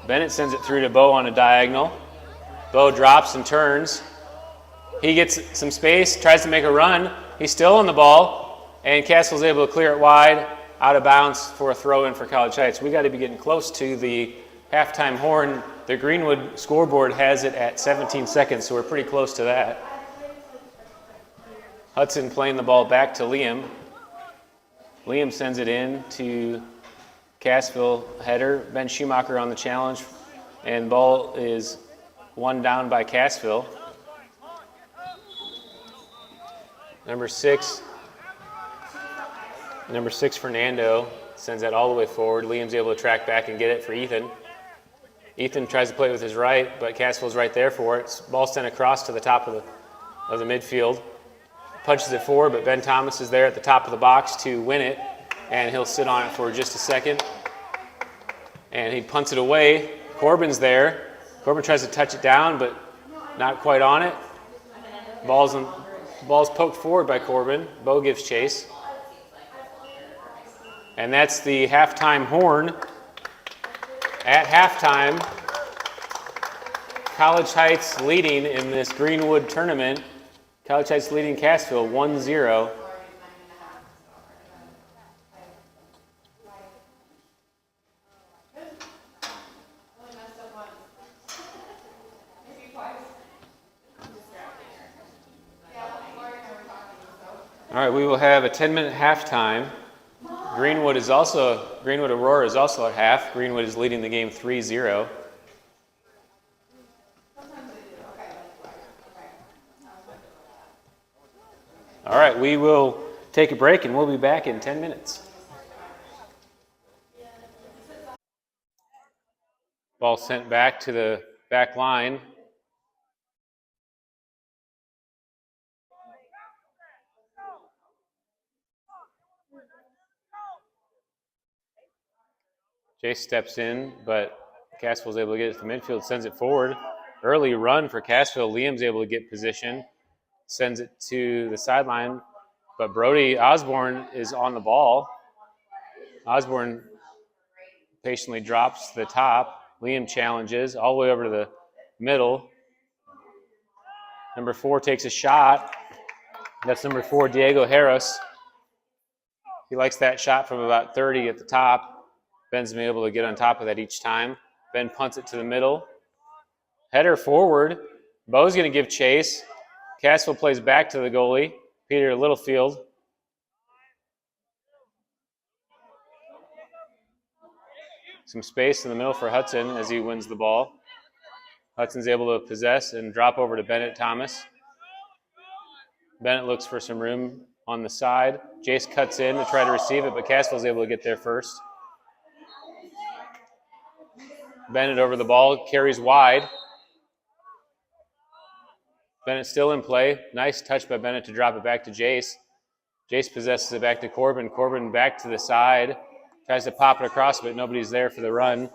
Speaker 1: Bennett sends it through to Bo on a diagonal. Bo drops and turns. He gets some space, tries to make a run. He's still on the ball, and Cassville's able to clear it wide, out of bounds for a throw-in for College Heights. We got to be getting close to the halftime horn. The Greenwood scoreboard has it at 17 seconds, so we're pretty close to that. Hudson playing the ball back to Liam. Liam sends it in to Cassville header. Ben Schumacher on the challenge, and ball is one down by Cassville. Number six, Fernando sends that all the way forward. Liam's able to track back and get it for Ethan. Ethan tries to play with his right, but Cassville's right there for it. Ball sent across to the top of the midfield. Punches it forward, but Ben Thomas is there at the top of the box to win it, and he'll sit on it for just a second. And he punts it away. Corbin's there. Corbin tries to touch it down, but not quite on it. Ball's poked forward by Corbin. Bo gives chase. And that's the halftime horn. At halftime, College Heights leading in this Greenwood tournament. College Heights leading Cassville 1-0. All right, we will have a 10-minute halftime. Greenwood Aurora is also at half. Greenwood is leading the game 3-0. All right, we will take a break and we'll be back in 10 minutes. Ball sent back to the back line. Jace steps in, but Cassville's able to get it to the midfield, sends it forward. Early run for Cassville. Liam's able to get position, sends it to the sideline, but Brody Osborne is on the ball. Osborne patiently drops to the top. Liam challenges all the way over to the middle. Number 4 takes a shot. That's number 4, Diego Harris. He likes that shot from about 30 at the top. Ben's been able to get on top of that each time. Ben punts it to the middle. Header forward. Bo's going to give chase. Cassville plays back to the goalie, Peter Littlefield. Some space in the middle for Hudson as he wins the ball. Hudson's able to possess and drop over to Bennett Thomas. Bennett looks for some room on the side. Jace cuts in to try to receive it, but Cassville's able to get there first. Bennett over the ball, carries wide. Bennett still in play. Nice touch by Bennett to drop it back to Jace. Jace possesses it back to Corbin. Corbin back to the side. Tries to pop it across, but nobody's there for the run.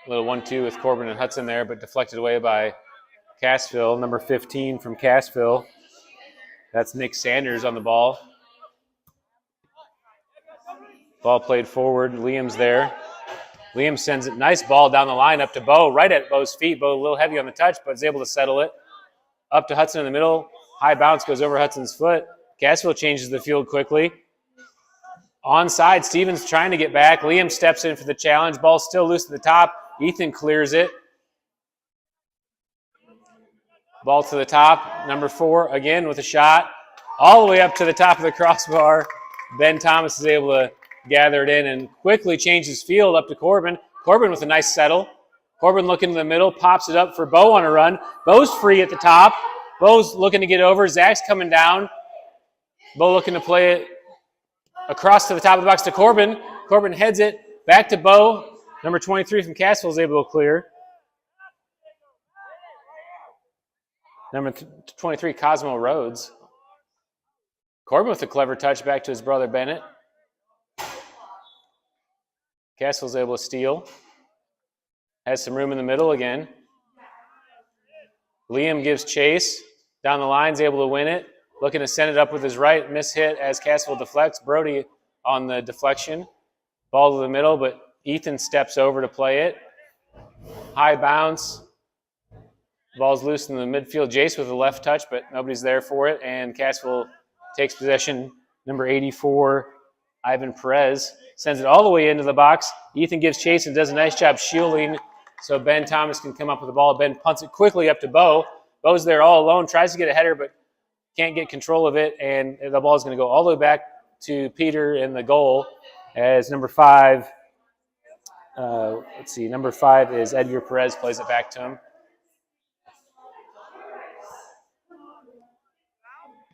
Speaker 1: A little 1-2 with Corbin and Hudson there, but deflected away by Cassville, number 15 from Cassville. That's Nick Sanders on the ball. Ball played forward. Liam's there. Liam sends it. Nice ball down the line up to Bo, right at Bo's feet. Bo a little heavy on the touch, but is able to settle it. Up to Hudson in the middle. High bounce goes over Hudson's foot. Cassville changes the field quickly. Onside, Stevens trying to get back. Liam steps in for the challenge. Ball still loose at the top. Ethan clears it. Ball to the top. Number 4 again with a shot. All the way up to the top of the crossbar. Ben Thomas is able to gather it in and quickly changes field up to Corbin. Corbin with a nice settle. Corbin looking in the middle, pops it up for Bo on a run. Bo's free at the top. Bo's looking to get over. Zach's coming down. Bo looking to play it across to the top of the box to Corbin. Corbin heads it back to Bo. Number 23 from Cassville is able to clear. Number 23, Cosmo Rhodes. Corbin with a clever touch back to his brother Bennett. Cassville's able to steal. Has some room in the middle again. Liam gives chase. Down the line's able to win it. Looking to send it up with his right. Miss hit as Cassville deflects. Brody on the deflection. Ball to the middle, but Ethan steps over to play it. High bounce. Ball's loose in the midfield. Jace with a left touch, but nobody's there for it. And Cassville takes possession. Number 84, Ivan Perez, sends it all the way into the box. Ethan gives chase and does a nice job shielding so Ben Thomas can come up with the ball. Ben punts it quickly up to Bo. Bo's there all alone, tries to get a header, but can't get control of it. And the ball is going to go all the way back to Peter in the goal as number 5, number 5 is Edgar Perez, plays it back to him.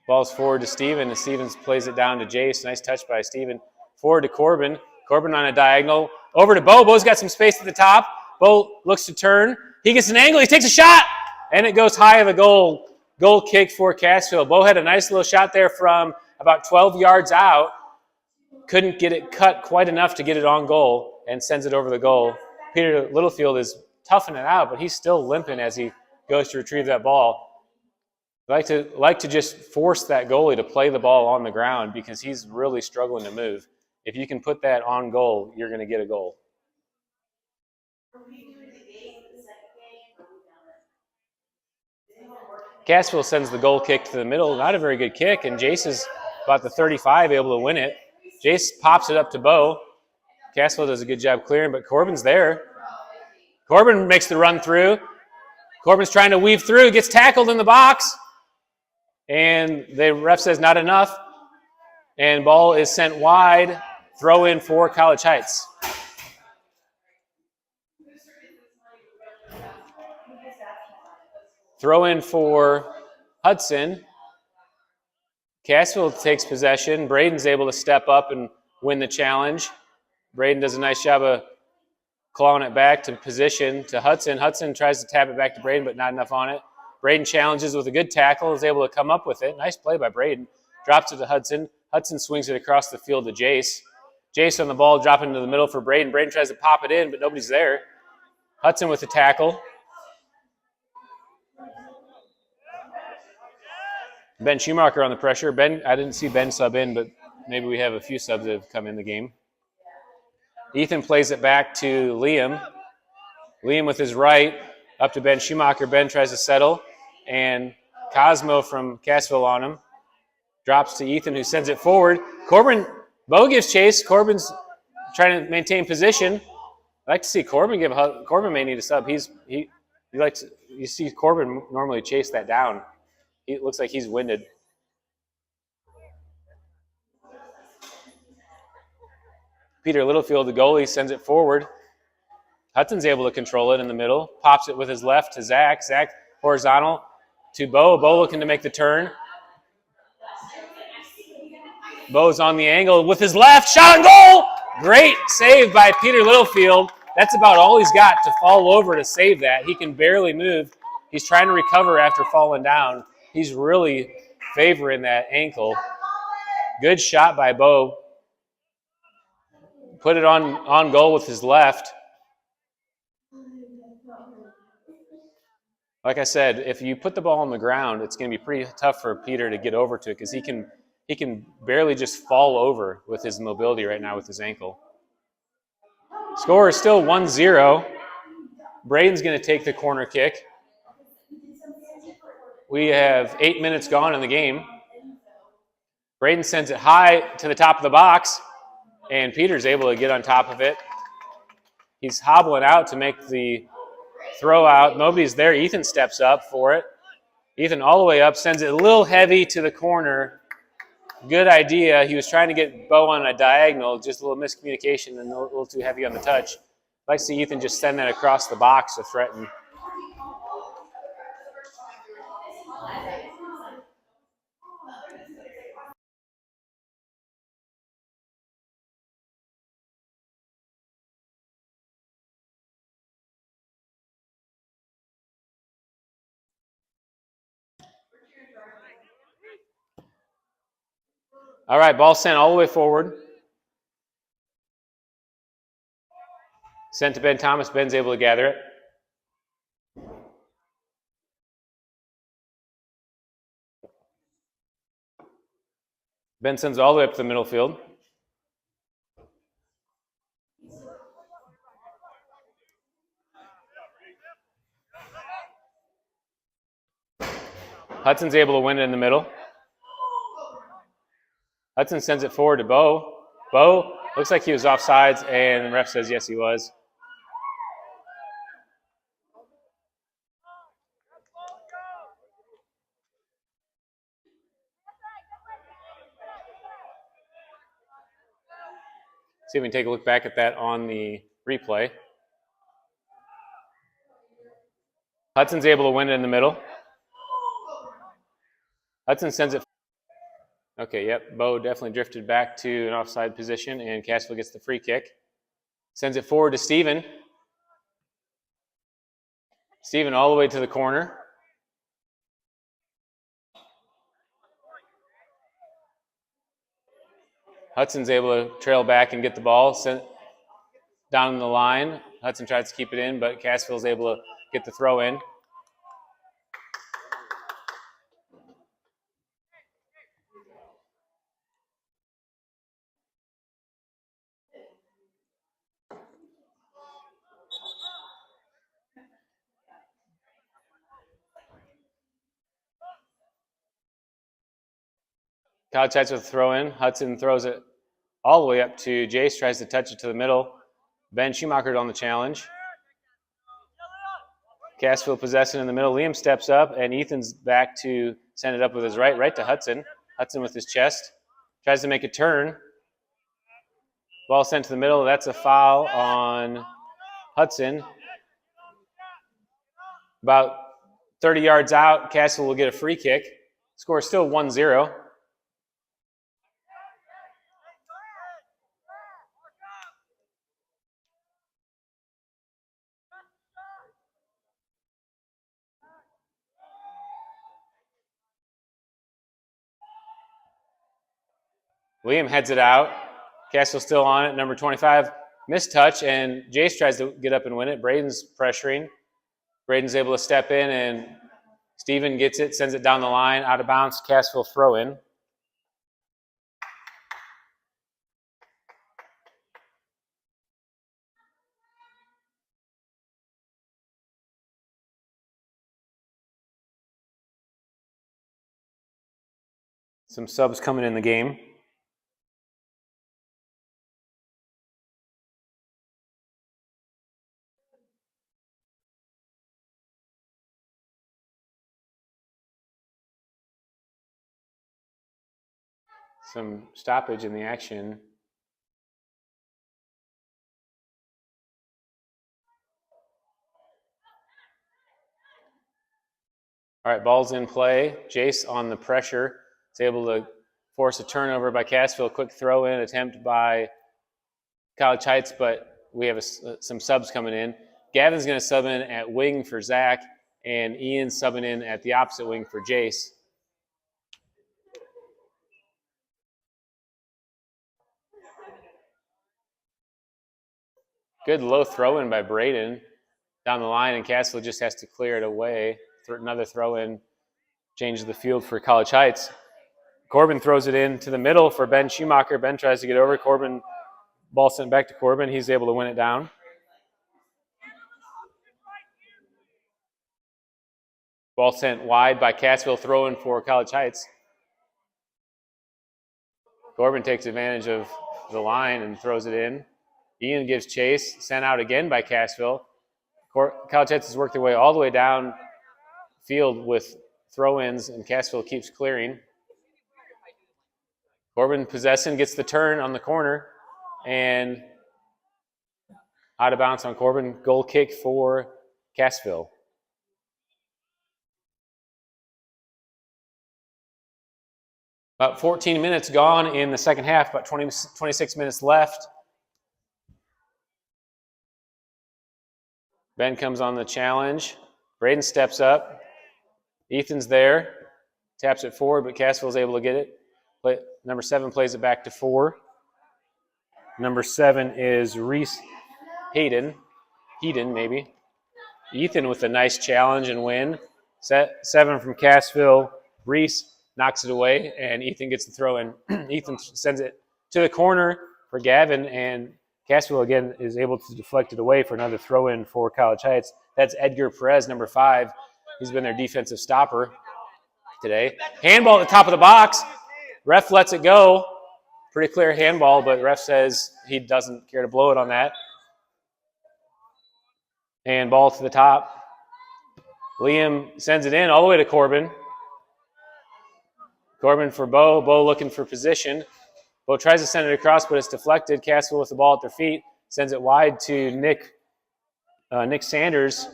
Speaker 1: Ball's forward to Steven, and Stevens plays it down to Jace. Nice touch by Steven. Forward to Corbin. Corbin on a diagonal. Over to Bo. Bo's got some space at the top. Bo looks to turn. He gets an angle. He takes a shot, and it goes high of the goal. Goal kick for Cassville. Bo had a nice little shot there from about 12 yards out. Couldn't get it cut quite enough to get it on goal and sends it over the goal. Peter Littlefield is toughing it out, but he's still limping as he goes to retrieve that ball. I like to just force that goalie to play the ball on the ground because he's really struggling to move. If you can put that on goal, you're going to get a goal. Cassville sends the goal kick to the middle. Not a very good kick, and Jace is about the 35 able to win it. Jace pops it up to Bo. Cassville does a good job clearing, but Corbin's there. Corbin makes the run through. Corbin's trying to weave through, gets tackled in the box. And the ref says not enough. And ball is sent wide. Throw in for College Heights. Throw in for Hudson. Cassville takes possession. Braden's able to step up and win the challenge. Braden does a nice job of clawing it back to position to Hudson. Hudson tries to tap it back to Braden, but not enough on it. Braden challenges with a good tackle, is able to come up with it. Nice play by Braden. Drops it to Hudson. Hudson swings it across the field to Jace. Jace on the ball, dropping into the middle for Braden. Braden tries to pop it in, but nobody's there. Hudson with the tackle. Ben Schumacher on the pressure. I didn't see Ben sub in, but maybe we have a few subs that have come in the game. Ethan plays it back to Liam. Liam with his right, up to Ben Schumacher. Ben tries to settle, and Cosmo from Cassville on him. Drops to Ethan, who sends it forward. Bo gives chase. Corbin's trying to maintain position. I like to see Corbin give a Corbin may need a sub. You see Corbin normally chase that down. It looks like he's winded. Peter Littlefield, the goalie, sends it forward. Hudson's able to control it in the middle. Pops it with his left to Zach. Zach horizontal to Bo. Bo looking to make the turn. Bo's on the angle with his left, shot on goal! Great save by Peter Littlefield. That's about all he's got to fall over to save that. He can barely move. He's trying to recover after falling down. He's really favoring that ankle. Good shot by Bo. Put it on goal with his left. Like I said, if you put the ball on the ground, it's going to be pretty tough for Peter to get over to it because he can barely just fall over with his mobility right now with his ankle. Score is still 1-0. Braden's going to take the corner kick. We have 8 minutes gone in the game. Braden sends it high to the top of the box, and Peter's able to get on top of it. He's hobbling out to make the throw out. Nobody's there. Ethan steps up for it. Ethan all the way up, sends it a little heavy to the corner. Good idea. He was trying to get Bo on a diagonal, just a little miscommunication and a little too heavy on the touch. I'd like to see Ethan just send that across the box to threaten. All right, ball sent all the way forward. Sent to Ben Thomas. Ben's able to gather it. Ben sends it all the way up to the middle field. Hudson's able to win it in the middle. Hudson sends it forward to Bo. Bo looks like he was offsides, and the ref says yes, he was. See if we can take a look back at that on the replay. Hudson's able to win it in the middle. Hudson sends it. Okay, yep. Bo definitely drifted back to an offside position, and Cassville gets the free kick. Sends it forward to Steven. Steven all the way to the corner. Hudson's able to trail back and get the ball sent down the line. Hudson tries to keep it in, but Cassville's able to get the throw in. College Heights with a throw in. Hudson throws it all the way up to Jace, tries to touch it to the middle. Ben Schumacher on the challenge. Cassville possessing in the middle. Liam steps up, and Ethan's back to send it up with his right to Hudson. Hudson with his chest. Tries to make a turn. Ball sent to the middle. That's a foul on Hudson. About 30 yards out, Cassville will get a free kick. Score is still 1-0. Liam heads it out. Cassville still on it. Number 25, missed touch, and Jace tries to get up and win it. Braden's pressuring. Braden's able to step in, and Steven gets it, sends it down the line, out of bounds. Cassville throw in. Some subs coming in the game. Some stoppage in the action. All right, ball's in play. Jace on the pressure is able to force a turnover by Cassville. Quick throw-in attempt by College Heights, but we have some subs coming in. Gavin's going to sub in at wing for Zach, and Ian's subbing in at the opposite wing for Jace. Good low throw-in by Braden down the line, and Cassville just has to clear it away. Another throw-in changes the field for College Heights. Corbin throws it in to the middle for Ben Schumacher. Ben tries to get over. Corbin, ball sent back to Corbin. He's able to win it down. Ball sent wide by Cassville, throw-in for College Heights. Corbin takes advantage of the line and throws it in. Ian gives chase, sent out again by Cassville. College Heights has worked their way all the way down field with throw-ins, and Cassville keeps clearing. Corbin possession, gets the turn on the corner, and out of bounds on Corbin. Goal kick for Cassville. About 14 minutes gone in the second half, about 26 minutes left. Ben comes on the challenge. Braden steps up. Ethan's there. Taps it forward, but Cassville's able to get it. Number 7 plays it back to 4. Number 7 is Reese Heaton, maybe. Ethan with a nice challenge and win. 7 from Cassville. Reese knocks it away, and Ethan gets the throw in. Ethan sends it to the corner for Gavin, and Cassville again is able to deflect it away for another throw in for College Heights. That's Edgar Perez, number 5. He's been their defensive stopper today. Handball at the top of the box. Ref lets it go. Pretty clear handball, but ref says he doesn't care to blow it on that. And ball to the top. Liam sends it in all the way to Corbin. Corbin for Bo. Bo looking for position. Bo tries to send it across, but it's deflected. Cassville with the ball at their feet. Sends it wide to Nick Sanders.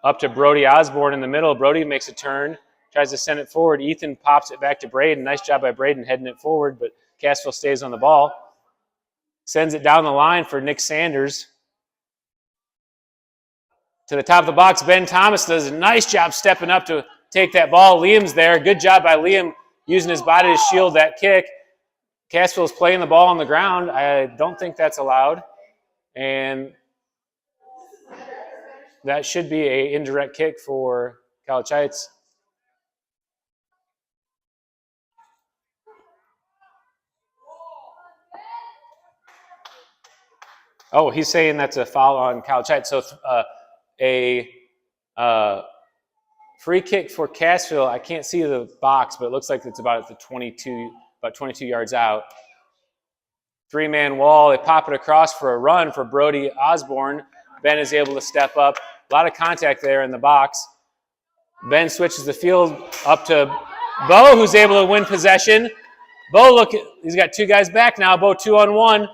Speaker 1: Up to Brody Osborne in the middle. Brody makes a turn. Tries to send it forward. Ethan pops it back to Braden. Nice job by Braden heading it forward, but Cassville stays on the ball. Sends it down the line for Nick Sanders. To the top of the box, Ben Thomas does a nice job stepping up to take that ball. Liam's there. Good job by Liam using his body to shield that kick. Cassville's playing the ball on the ground. I don't think that's allowed. And that should be an indirect kick for College Heights. Oh, he's saying that's a foul on College Heights. So a free kick for Cassville. I can't see the box, but it looks like it's about at the 22 yards out. 3-man wall. They pop it across for a run for Brody Osborne. Ben is able to step up. A lot of contact there in the box. Ben switches the field up to Bo, who's able to win possession. Bo, he's got 2 guys back now. Bo 2-on-1.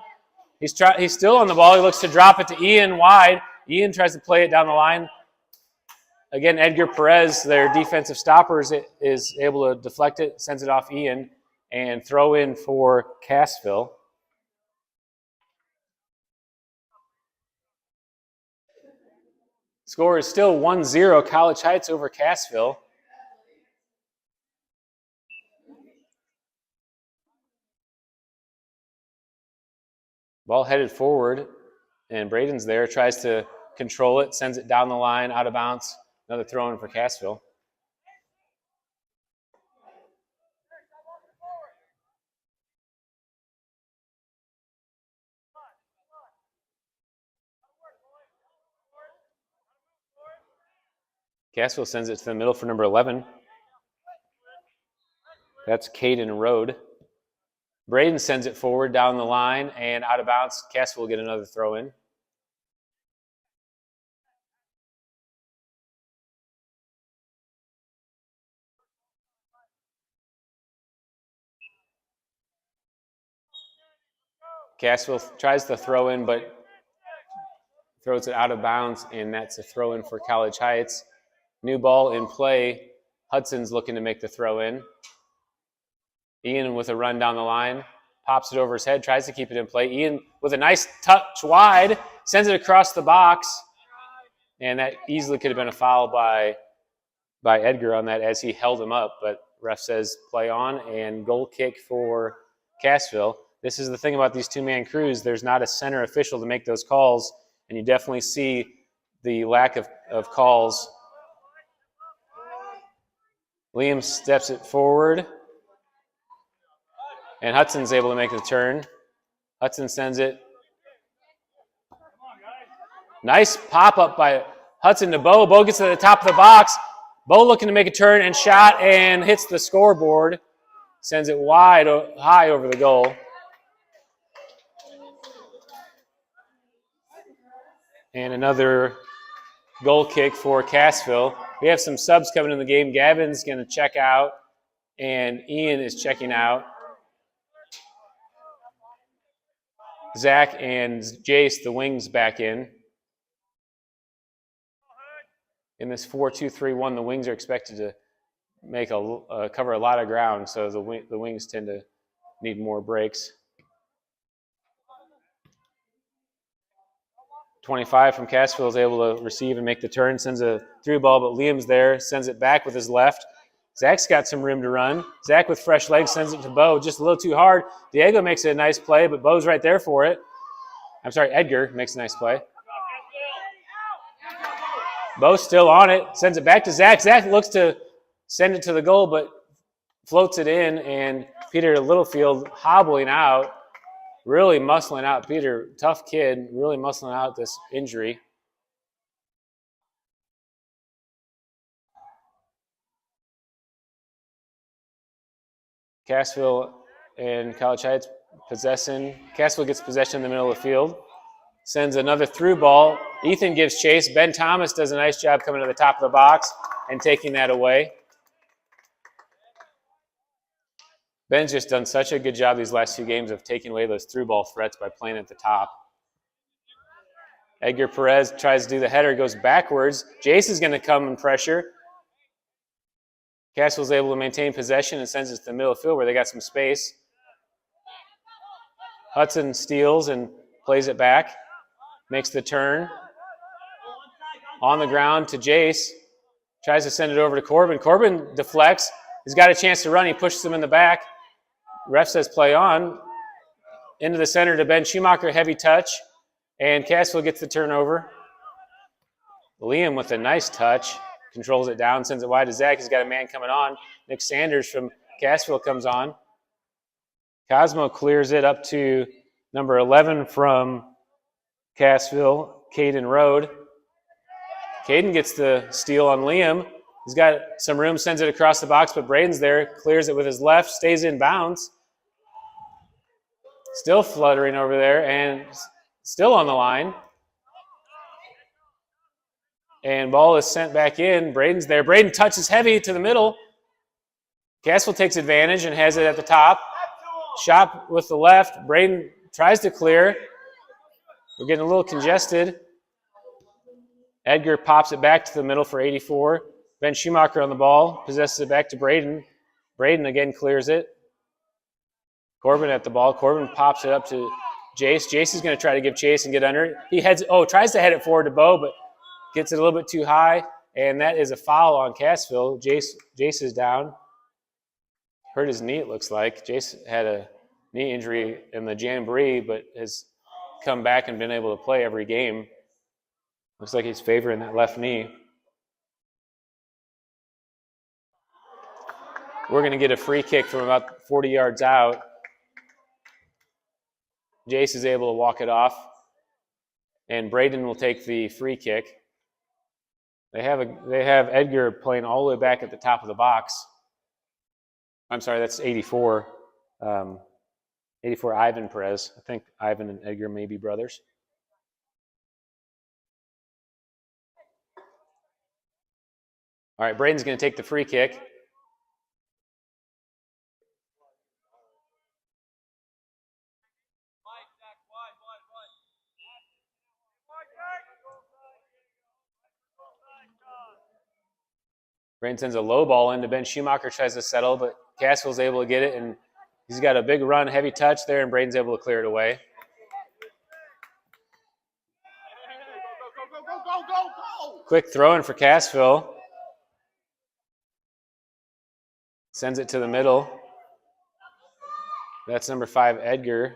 Speaker 1: He's still on the ball. He looks to drop it to Ian wide. Ian tries to play it down the line. Again, Edgar Perez, their defensive stoppers, is able to deflect it, sends it off Ian, and throw in for Cassville. Score is still 1-0, College Heights over Cassville. Ball headed forward, and Braden's there, tries to control it, sends it down the line, out of bounds. Another throw in for Cassville. Cassville sends it to the middle for number 11. That's Caden Road. Braden sends it forward down the line and out of bounds. Cassville will get another throw in. Cassville tries to throw in, but throws it out of bounds, and that's a throw in for College Heights. New ball in play. Hudson's looking to make the throw in. Ian with a run down the line, pops it over his head, tries to keep it in play. Ian with a nice touch wide, sends it across the box, and that easily could have been a foul by Edgar on that as he held him up, but ref says play on, and goal kick for Cassville. This is the thing about these two-man crews. There's not a center official to make those calls, and you definitely see the lack of calls. Liam steps it forward, and Hudson's able to make the turn. Hudson sends it. Nice pop-up by Hudson to Bo. Bo gets to the top of the box. Bo looking to make a turn and shot and hits the scoreboard. Sends it wide, high over the goal. And another goal kick for Cassville. We have some subs coming in the game. Gavin's going to check out, and Ian is checking out. Zach and Jace, the wings, back in. In this 4-2-3-1, the wings are expected to make cover a lot of ground, so the wings tend to need more breaks. 25 from Cassville is able to receive and make the turn, sends a through ball, but Liam's there, sends it back with his left. Zach's got some room to run. Zach with fresh legs sends it to Bo, just a little too hard. Diego makes it a nice play, but Bo's right there for it. I'm sorry, Edgar makes a nice play. Bo's still on it, sends it back to Zach. Zach looks to send it to the goal, but floats it in, and Peter Littlefield hobbling out, really muscling out. Peter, tough kid, really muscling out this injury. Cassville and College Heights possessing. Cassville gets possession in the middle of the field. Sends another through ball. Ethan gives chase. Ben Thomas does a nice job coming to the top of the box and taking that away. Ben's just done such a good job these last 2 games of taking away those through ball threats by playing at the top. Edgar Perez tries to do the header, goes backwards. Jace is going to come and pressure. Cassville's able to maintain possession and sends it to the middle of the field where they got some space. Hudson steals and plays it back. Makes the turn. On the ground to Jace. Tries to send it over to Corbin. Corbin deflects. He's got a chance to run. He pushes him in the back. Ref says play on. Into the center to Ben Schumacher, heavy touch. And Cassville gets the turnover. Liam with a nice touch. Controls it down, sends it wide to Zach. He's got a man coming on. Nick Sanders from Cassville comes on. Cosmo clears it up to number 11 from Cassville, Caden Rode. Caden gets the steal on Liam. He's got some room, sends it across the box, but Braden's there, clears it with his left, stays in bounds. Still fluttering over there and still on the line. And ball is sent back in. Braden's there. Braden touches heavy to the middle. Cassville takes advantage and has it at the top. Shot with the left. Braden tries to clear. We're getting a little congested. Edgar pops it back to the middle for 84. Ben Schumacher on the ball. Possesses it back to Braden. Braden again clears it. Corbin at the ball. Corbin pops it up to Jace. Jace is going to try to give chase and get under it. He tries to head it forward to Bo, but gets it a little bit too high, and that is a foul on Cassville. Jace is down. Hurt his knee, it looks like. Jace had a knee injury in the jamboree, but has come back and been able to play every game. Looks like he's favoring that left knee. We're going to get a free kick from about 40 yards out. Jace is able to walk it off, and Braden will take the free kick. They have Edgar playing all the way back at the top of the box. I'm sorry, that's 84. 84 Ivan Perez. I think Ivan and Edgar may be brothers. All right, Braden's going to take the free kick. Braden sends a low ball into Ben Schumacher, tries to settle, but Cassville's able to get it and He's got a big run, heavy touch there, and Braden's able to clear it away. Quick throw in for Cassville. Sends it to the middle. That's number 5, Edgar.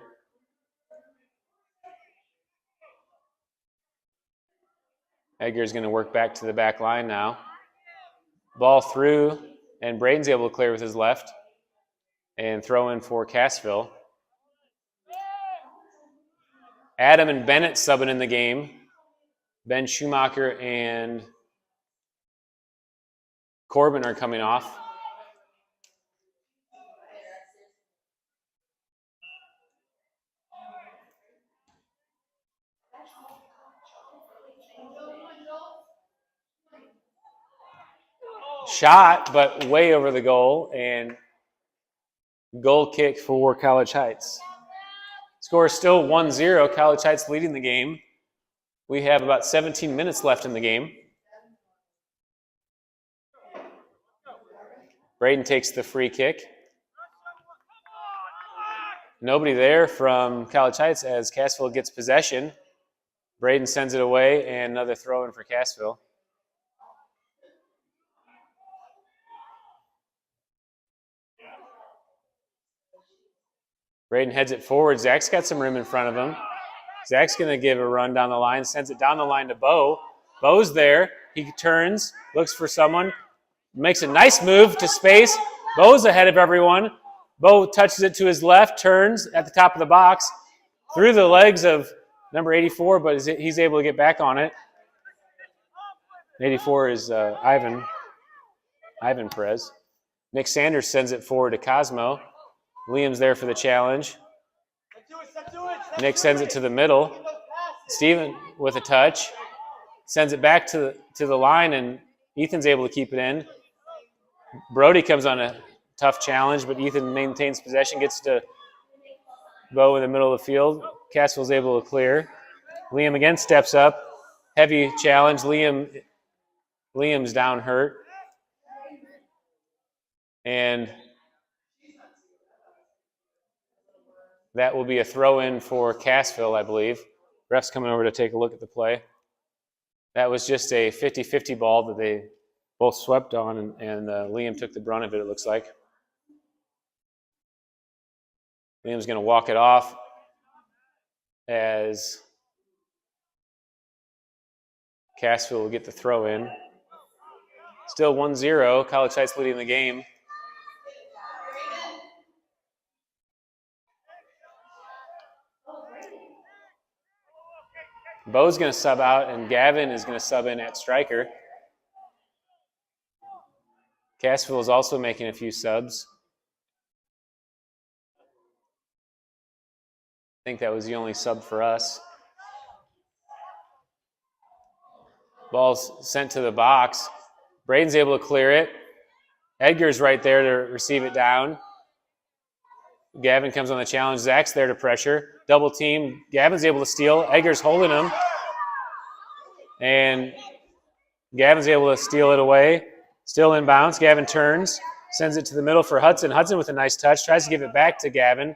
Speaker 1: Edgar's going to work back to the back line now. Ball through, and Braden's able to clear with his left and throw in for Cassville. Adam and Bennett subbing in the game. Ben Schumacher and Corbin are coming off. Shot, but way over the goal, and goal kick for College Heights. Score is still 1-0. College Heights leading the game. We have about 17 minutes left in the game. Braden takes the free kick. Nobody there from College Heights as Cassville gets possession. Braden sends it away, and another throw in for Cassville. Braden heads it forward. Zach's got some room in front of him. Zach's going to give a run down the line, sends it down the line to Bo. Bo's there. He turns, looks for someone, makes a nice move to space. Bo's ahead of everyone. Bo touches it to his left, turns at the top of the box, through the legs of number 84, but he's able to get back on it. 84 is Ivan Perez. Nick Sanders sends it forward to Cosmo. Liam's there for the challenge. Nick sends it to the middle. Steven with a touch. Sends it back to the line, and Ethan's able to keep it in. Brody comes on a tough challenge, but Ethan maintains possession, gets to Bo in the middle of the field. Cassville's able to clear. Liam again steps up. Heavy challenge. Liam's down hurt. And that will be a throw-in for Cassville, I believe. Ref's coming over to take a look at the play. That was just a 50-50 ball that they both swept on, and Liam took the brunt of it, it looks like. Liam's going to walk it off as Cassville will get the throw in. Still 1-0, College Heights leading the game. Bo's going to sub out, and Gavin is going to sub in at striker. Cassville is also making a few subs. I think that was the only sub for us. Ball's sent to the box. Braden's able to clear it. Edgar's right there to receive it down. Gavin comes on the challenge. Zach's there to pressure. Double team. Gavin's able to steal. Edgar's holding him. And Gavin's able to steal it away. Still inbounds. Gavin turns. Sends it to the middle for Hudson. Hudson with a nice touch. Tries to give it back to Gavin.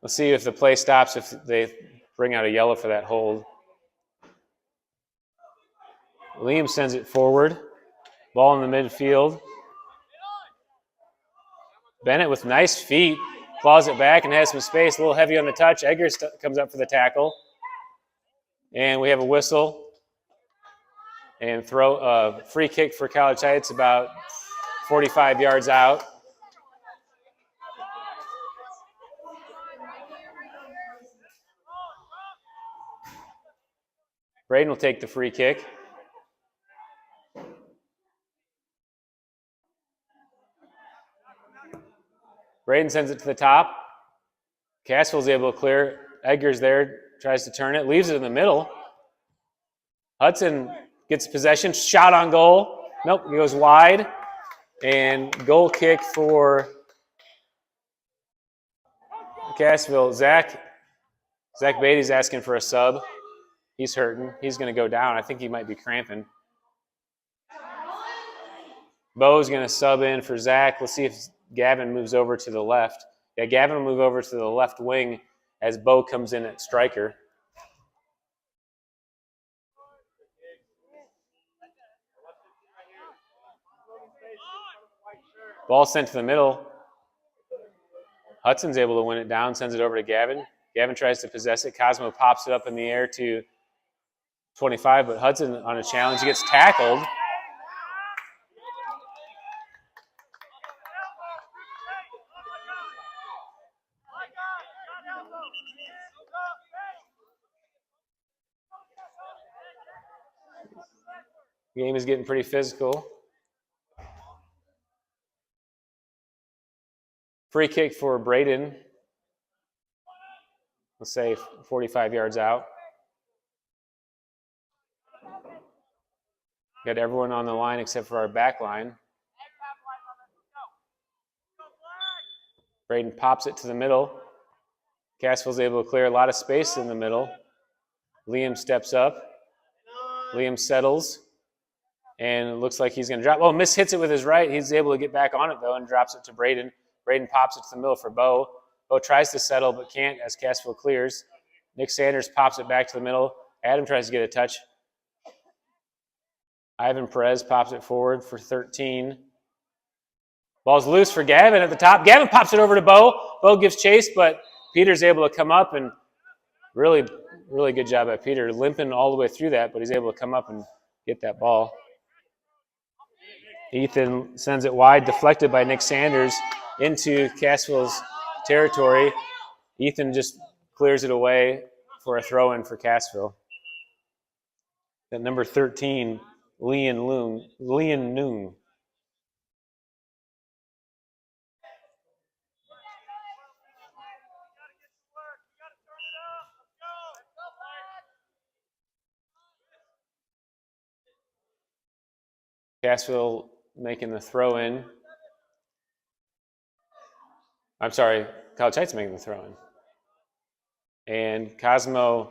Speaker 1: We'll see if the play stops, if they bring out a yellow for that hold. Liam sends it forward. Ball in the midfield. Bennett with nice feet. Claws it back and has some space. A little heavy on the touch. Edgar comes up for the tackle. And we have a whistle. And free kick for College Heights about 45 yards out. Braden will take the free kick. Braden sends it to the top. Cassville's able to clear. Edgar's there, tries to turn it, leaves it in the middle. Hudson gets possession, shot on goal. Nope, he goes wide. And goal kick for Cassville. Zach Beatty's asking for a sub. He's hurting. He's going to go down. I think he might be cramping. Bo's going to sub in for Zach. Let's see if Gavin moves over to the left. Yeah, Gavin will move over to the left wing as Bo comes in at striker. Ball sent to the middle. Hudson's able to win it down, sends it over to Gavin. Gavin tries to possess it. Cosmo pops it up in the air to 25, but Hudson on a challenge. He gets tackled. The game is getting pretty physical. Free kick for Braden. Let's say 45 yards out. Got everyone on the line except for our back line. Braden pops it to the middle. Cassville's able to clear a lot of space in the middle. Liam steps up. Liam settles. And it looks like he's going to drop. Oh, Miss hits it with his right. He's able to get back on it, though, and drops it to Braden. Braden pops it to the middle for Bo. Bo tries to settle but can't as Cassville clears. Nick Sanders pops it back to the middle. Adam tries to get a touch. Ivan Perez pops it forward for 13. Ball's loose for Gavin at the top. Gavin pops it over to Bo. Bo gives chase, but Peter's able to come up, and really, really good job at Peter, limping all the way through that, but he's able to come up and get that ball. Ethan sends it wide, deflected by Nick Sanders into Cassville's territory. Ethan just clears it away for a throw-in for Cassville. At number 13, Leon Noon. Cassville making the throw-in. I'm sorry, College Heights making the throw-in. And Cosmo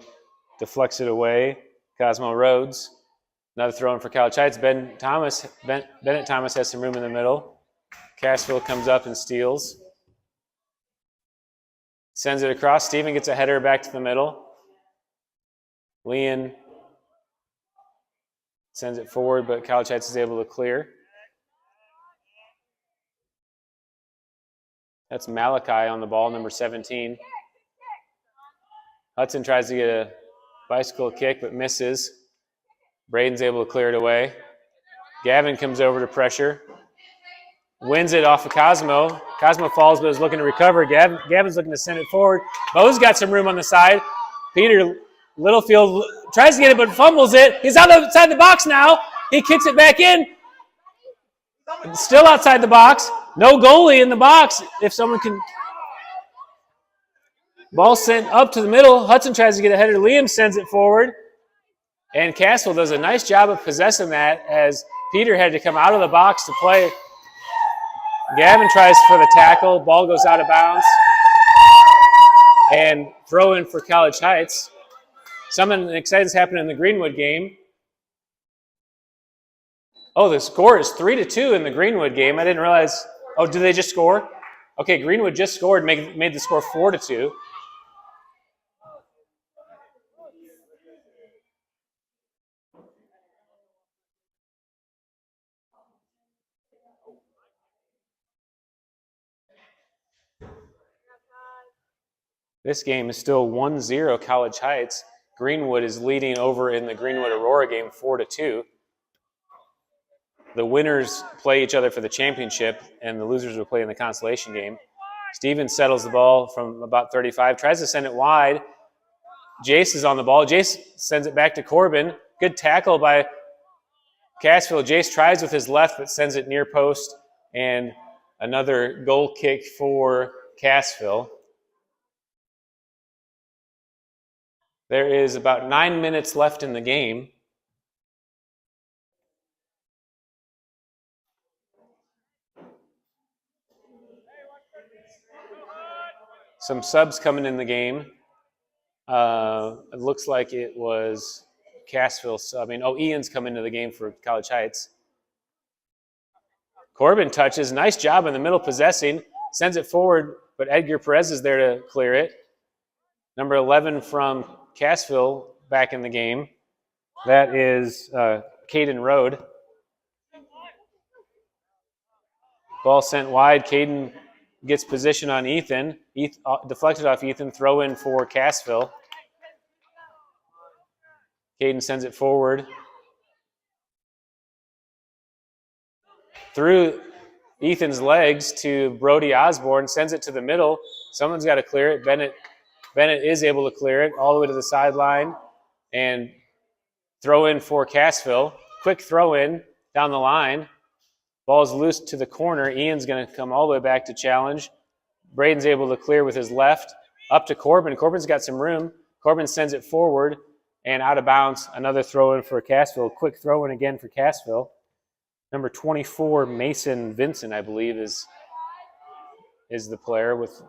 Speaker 1: deflects it away. Cosmo Rhodes. Another throw-in for College Heights. Bennett Thomas has some room in the middle. Cassville comes up and steals. Sends it across. Steven gets a header back to the middle. Leon sends it forward, but College Heights is able to clear. That's Malachi on the ball, number 17. Hudson tries to get a bicycle kick, but misses. Braden's able to clear it away. Gavin comes over to pressure. Wins it off of Cosmo. Cosmo falls, but is looking to recover. Gavin's looking to send it forward. Bo's got some room on the side. Peter Littlefield tries to get it, but fumbles it. He's outside the box now. He kicks it back in. Still outside the box. No goalie in the box. If someone can. Ball sent up to the middle. Hudson tries to get a header. Liam sends it forward. And Cassville does a nice job of possessing that as Peter had to come out of the box to play. Gavin tries for the tackle. Ball goes out of bounds. And throw in for College Heights. Something exciting has happened in the Greenwood game. Oh, the score is 3-2 in the Greenwood game. I didn't realize. Oh, did they just score? Okay, Greenwood just scored, made the score 4-2. This game is still 1-0 College Heights. Greenwood is leading over in the Greenwood-Aurora game 4-2. The winners play each other for the championship, and the losers will play in the consolation game. Stevens settles the ball from about 35, tries to send it wide. Jace is on the ball. Jace sends it back to Corbin. Good tackle by Cassville. Jace tries with his left, but sends it near post, and another goal kick for Cassville. There is about 9 minutes left in the game. Some subs coming in the game. It looks like it was Cassville subbing. Oh, Ian's come into the game for College Heights. Corbin touches. Nice job in the middle possessing. Sends it forward, but Edgar Perez is there to clear it. Number 11 from Cassville back in the game. That is Caden Rode. Ball sent wide. Caden gets position on Ethan. Deflected off Ethan. Throw in for Cassville. Caden sends it forward. Through Ethan's legs to Brody Osborne. Sends it to the middle. Someone's got to clear it. Bennett is able to clear it all the way to the sideline. And throw in for Cassville. Quick throw in down the line. Ball's loose to the corner. Ian's going to come all the way back to challenge. Braden's able to clear with his left. Up to Corbin. Corbin's got some room. Corbin sends it forward and out of bounds. Another throw in for Cassville. Quick throw in again for Cassville. Number 24, Mason Vincent, I believe, is the player with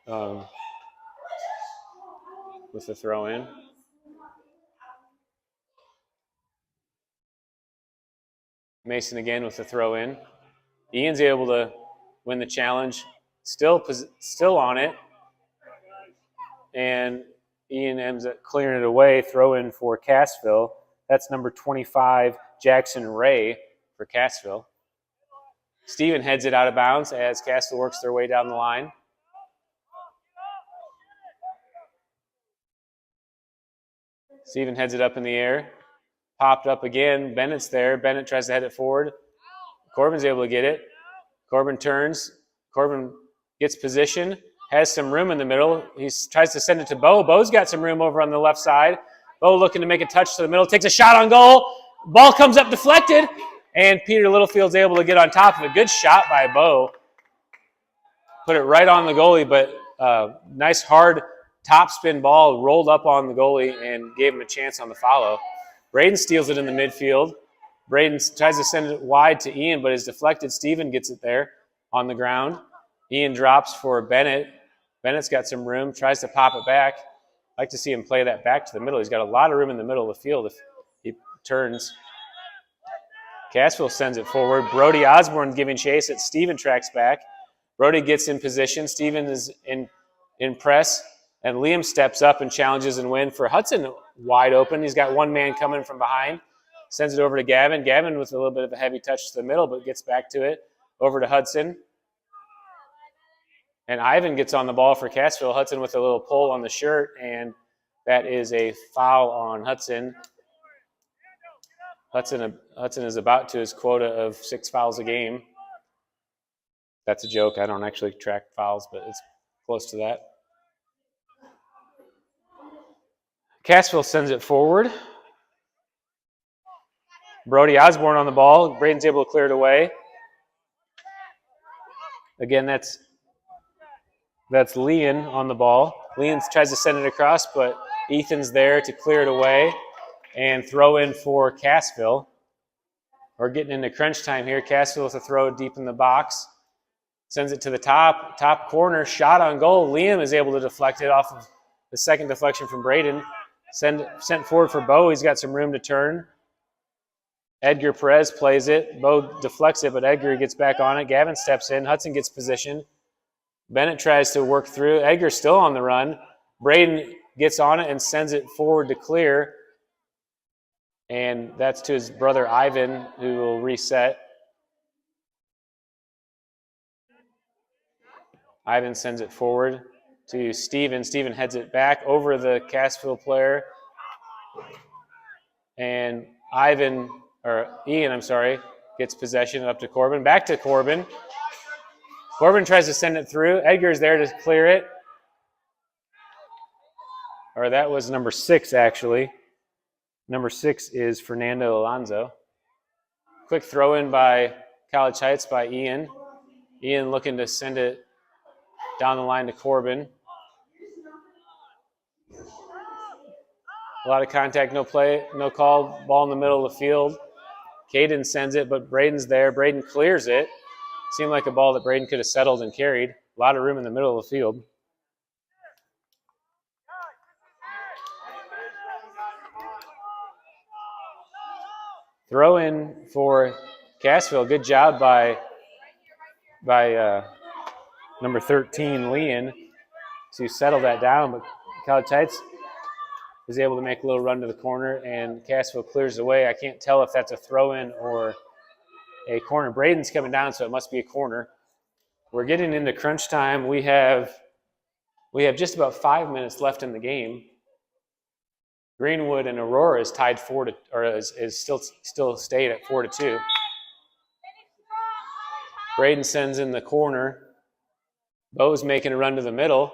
Speaker 1: the throw in. Mason again with the throw in. Ian's able to win the challenge. Still on it. And Ian ends up clearing it away. Throw in for Cassville. That's number 25, Jackson Ray for Cassville. Steven heads it out of bounds as Cassville works their way down the line. Steven heads it up in the air. Popped up again. Bennett's there. Bennett tries to head it forward. Corbin's able to get it. Corbin turns. Corbin gets position. Has some room in the middle. He tries to send it to Bo. Bo's got some room over on the left side. Bo looking to make a touch to the middle. Takes a shot on goal. Ball comes up deflected. And Peter Littlefield's able to get on top of it. Good shot by Bo. Put it right on the goalie, but nice hard top spin ball rolled up on the goalie and gave him a chance on the follow. Braden steals it in the midfield. Braden tries to send it wide to Ian, but is deflected. Steven gets it there on the ground. Ian drops for Bennett. Bennett's got some room, tries to pop it back. I'd like to see him play that back to the middle. He's got a lot of room in the middle of the field if he turns. Cassville sends it forward. Brody Osborne giving chase. Steven tracks back. Brody gets in position. Steven is in press. And Liam steps up and challenges and wins for Hudson wide open. He's got one man coming from behind. Sends it over to Gavin. Gavin with a little bit of a heavy touch to the middle, but gets back to it. Over to Hudson. And Ivan gets on the ball for Cassville. Hudson with a little pull on the shirt, and that is a foul on Hudson. Hudson is about to his quota of 6 fouls a game. That's a joke. I don't actually track fouls, but it's close to that. Cassville sends it forward. Brody Osborne on the ball. Braden's able to clear it away. Again, that's Leon on the ball. Leon tries to send it across, but Ethan's there to clear it away and throw in for Cassville. We're getting into crunch time here. Cassville with a throw deep in the box. Sends it to the top corner. Shot on goal. Liam is able to deflect it off of the second deflection from Braden. Sent forward for Bo. He's got some room to turn. Edgar Perez plays it. Bo deflects it, but Edgar gets back on it. Gavin steps in. Hudson gets position. Bennett tries to work through. Edgar's still on the run. Braden gets on it and sends it forward to clear. And that's to his brother Ivan, who will reset. Ivan sends it forward to Steven. Steven heads it back over the Cassville player. And Ian, gets possession up to Corbin. Back to Corbin. Corbin tries to send it through. Edgar's there to clear it. Or that was number 6, actually. Number 6 is Fernando Alonso. Quick throw in by College Heights by Ian. Ian looking to send it down the line to Corbin. A lot of contact, no play, no call. Ball in the middle of the field. Caden sends it, but Braden's there. Braden clears it. Seemed like a ball that Braden could have settled and carried. A lot of room in the middle of the field. Throw in for Cassville. Good job by by number 13, Leon, to settle that down. But College Heights is able to make a little run to the corner, and Cassville clears away. I can't tell if that's a throw-in or a corner. Braden's coming down, so it must be a corner. We're getting into crunch time. We have just about 5 minutes left in the game. Greenwood and Aurora is tied is still stayed at 4-2. Braden sends in the corner. Bo's making a run to the middle.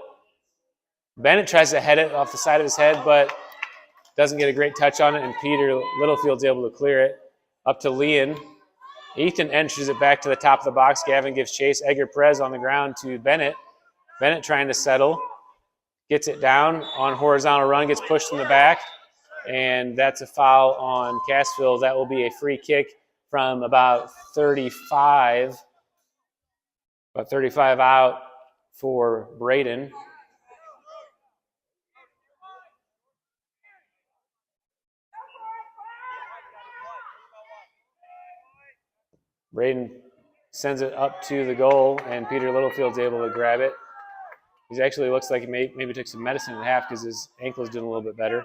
Speaker 1: Bennett tries to head it off the side of his head, but doesn't get a great touch on it, and Peter Littlefield's able to clear it. Up to Leon. Ethan enters it back to the top of the box. Gavin gives chase. Edgar Perez on the ground to Bennett. Bennett trying to settle. Gets it down on horizontal run, gets pushed in the back, and that's a foul on Cassville. That will be a free kick from about 35 out for Braden. Braden sends it up to the goal, and Peter Littlefield's able to grab it. He actually looks like he maybe took some medicine at half because his ankle's doing a little bit better.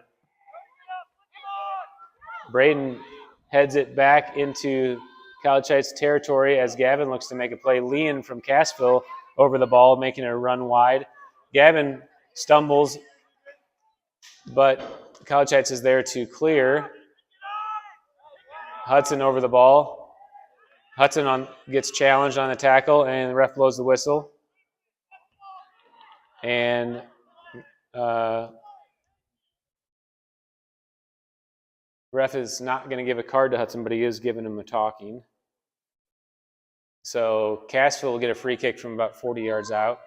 Speaker 1: Braden heads it back into College Heights territory as Gavin looks to make a play. Leon from Cassville over the ball, making a run wide. Gavin stumbles, but College Heights is there to clear. Hudson over the ball. Hudson gets challenged on the tackle, and the ref blows the whistle. And ref is not going to give a card to Hudson, but he is giving him a talking. So Cassville will get a free kick from about 40 yards out.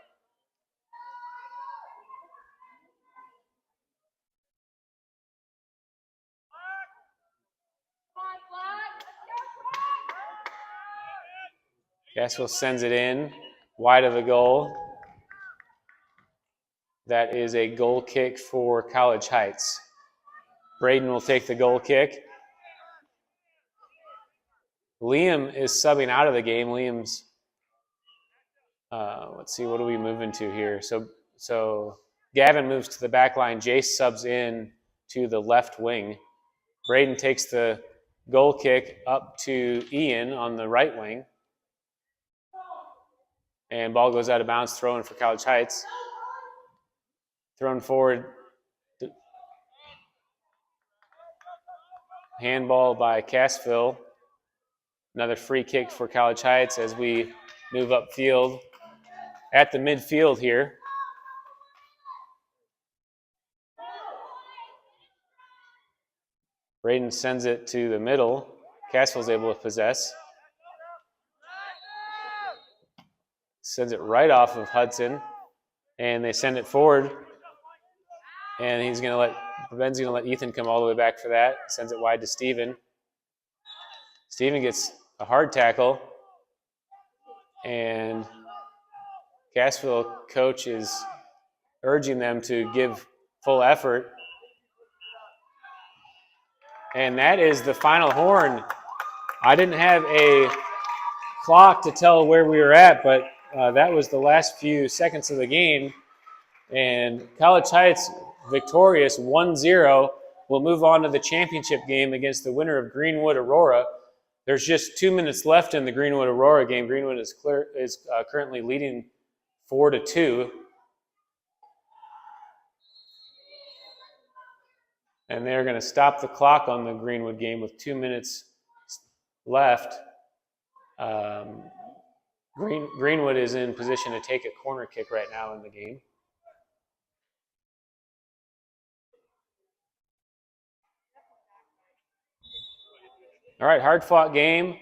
Speaker 1: Cassville sends it in, wide of the goal. That is a goal kick for College Heights. Braden will take the goal kick. Liam is subbing out of the game. Liam's, let's see, what are we moving to here? So Gavin moves to the back line. Jace subs in to the left wing. Braden takes the goal kick up to Ian on the right wing. And ball goes out of bounds, thrown for College Heights. Thrown forward. Handball by Cassville. Another free kick for College Heights as we move upfield at the midfield here. Braden sends it to the middle. Cassville's able to possess. Sends it right off of Hudson, and they send it forward. And Ben's going to let Ethan come all the way back for that. Sends it wide to Steven. Steven gets a hard tackle, and Cassville coach is urging them to give full effort. And that is the final horn. I didn't have a clock to tell where we were at, but that was the last few seconds of the game. And College Heights victorious 1-0 will move on to the championship game against the winner of Greenwood Aurora. There's just 2 minutes left in the Greenwood Aurora game. Greenwood is currently leading 4-2. And they're going to stop the clock on the Greenwood game with 2 minutes left. Greenwood is in position to take a corner kick right now in the game. All right, hard-fought game.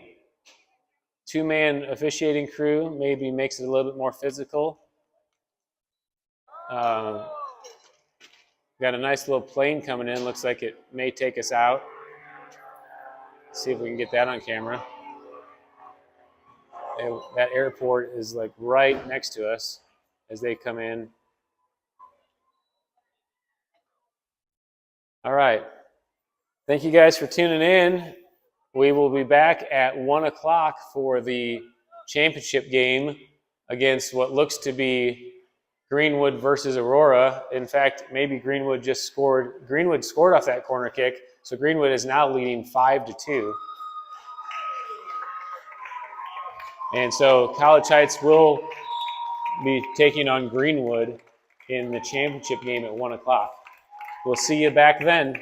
Speaker 1: Two-man officiating crew maybe makes it a little bit more physical. Got a nice little plane coming in. Looks like it may take us out. See if we can get that on camera. That airport is like right next to us as they come in. All right. Thank you guys for tuning in. We will be back at 1 o'clock for the championship game against what looks to be Greenwood versus Aurora. In fact, maybe Greenwood scored off that corner kick, so Greenwood is now leading 5-2. And so College Heights will be taking on Greenwood in the championship game at 1 o'clock. We'll see you back then.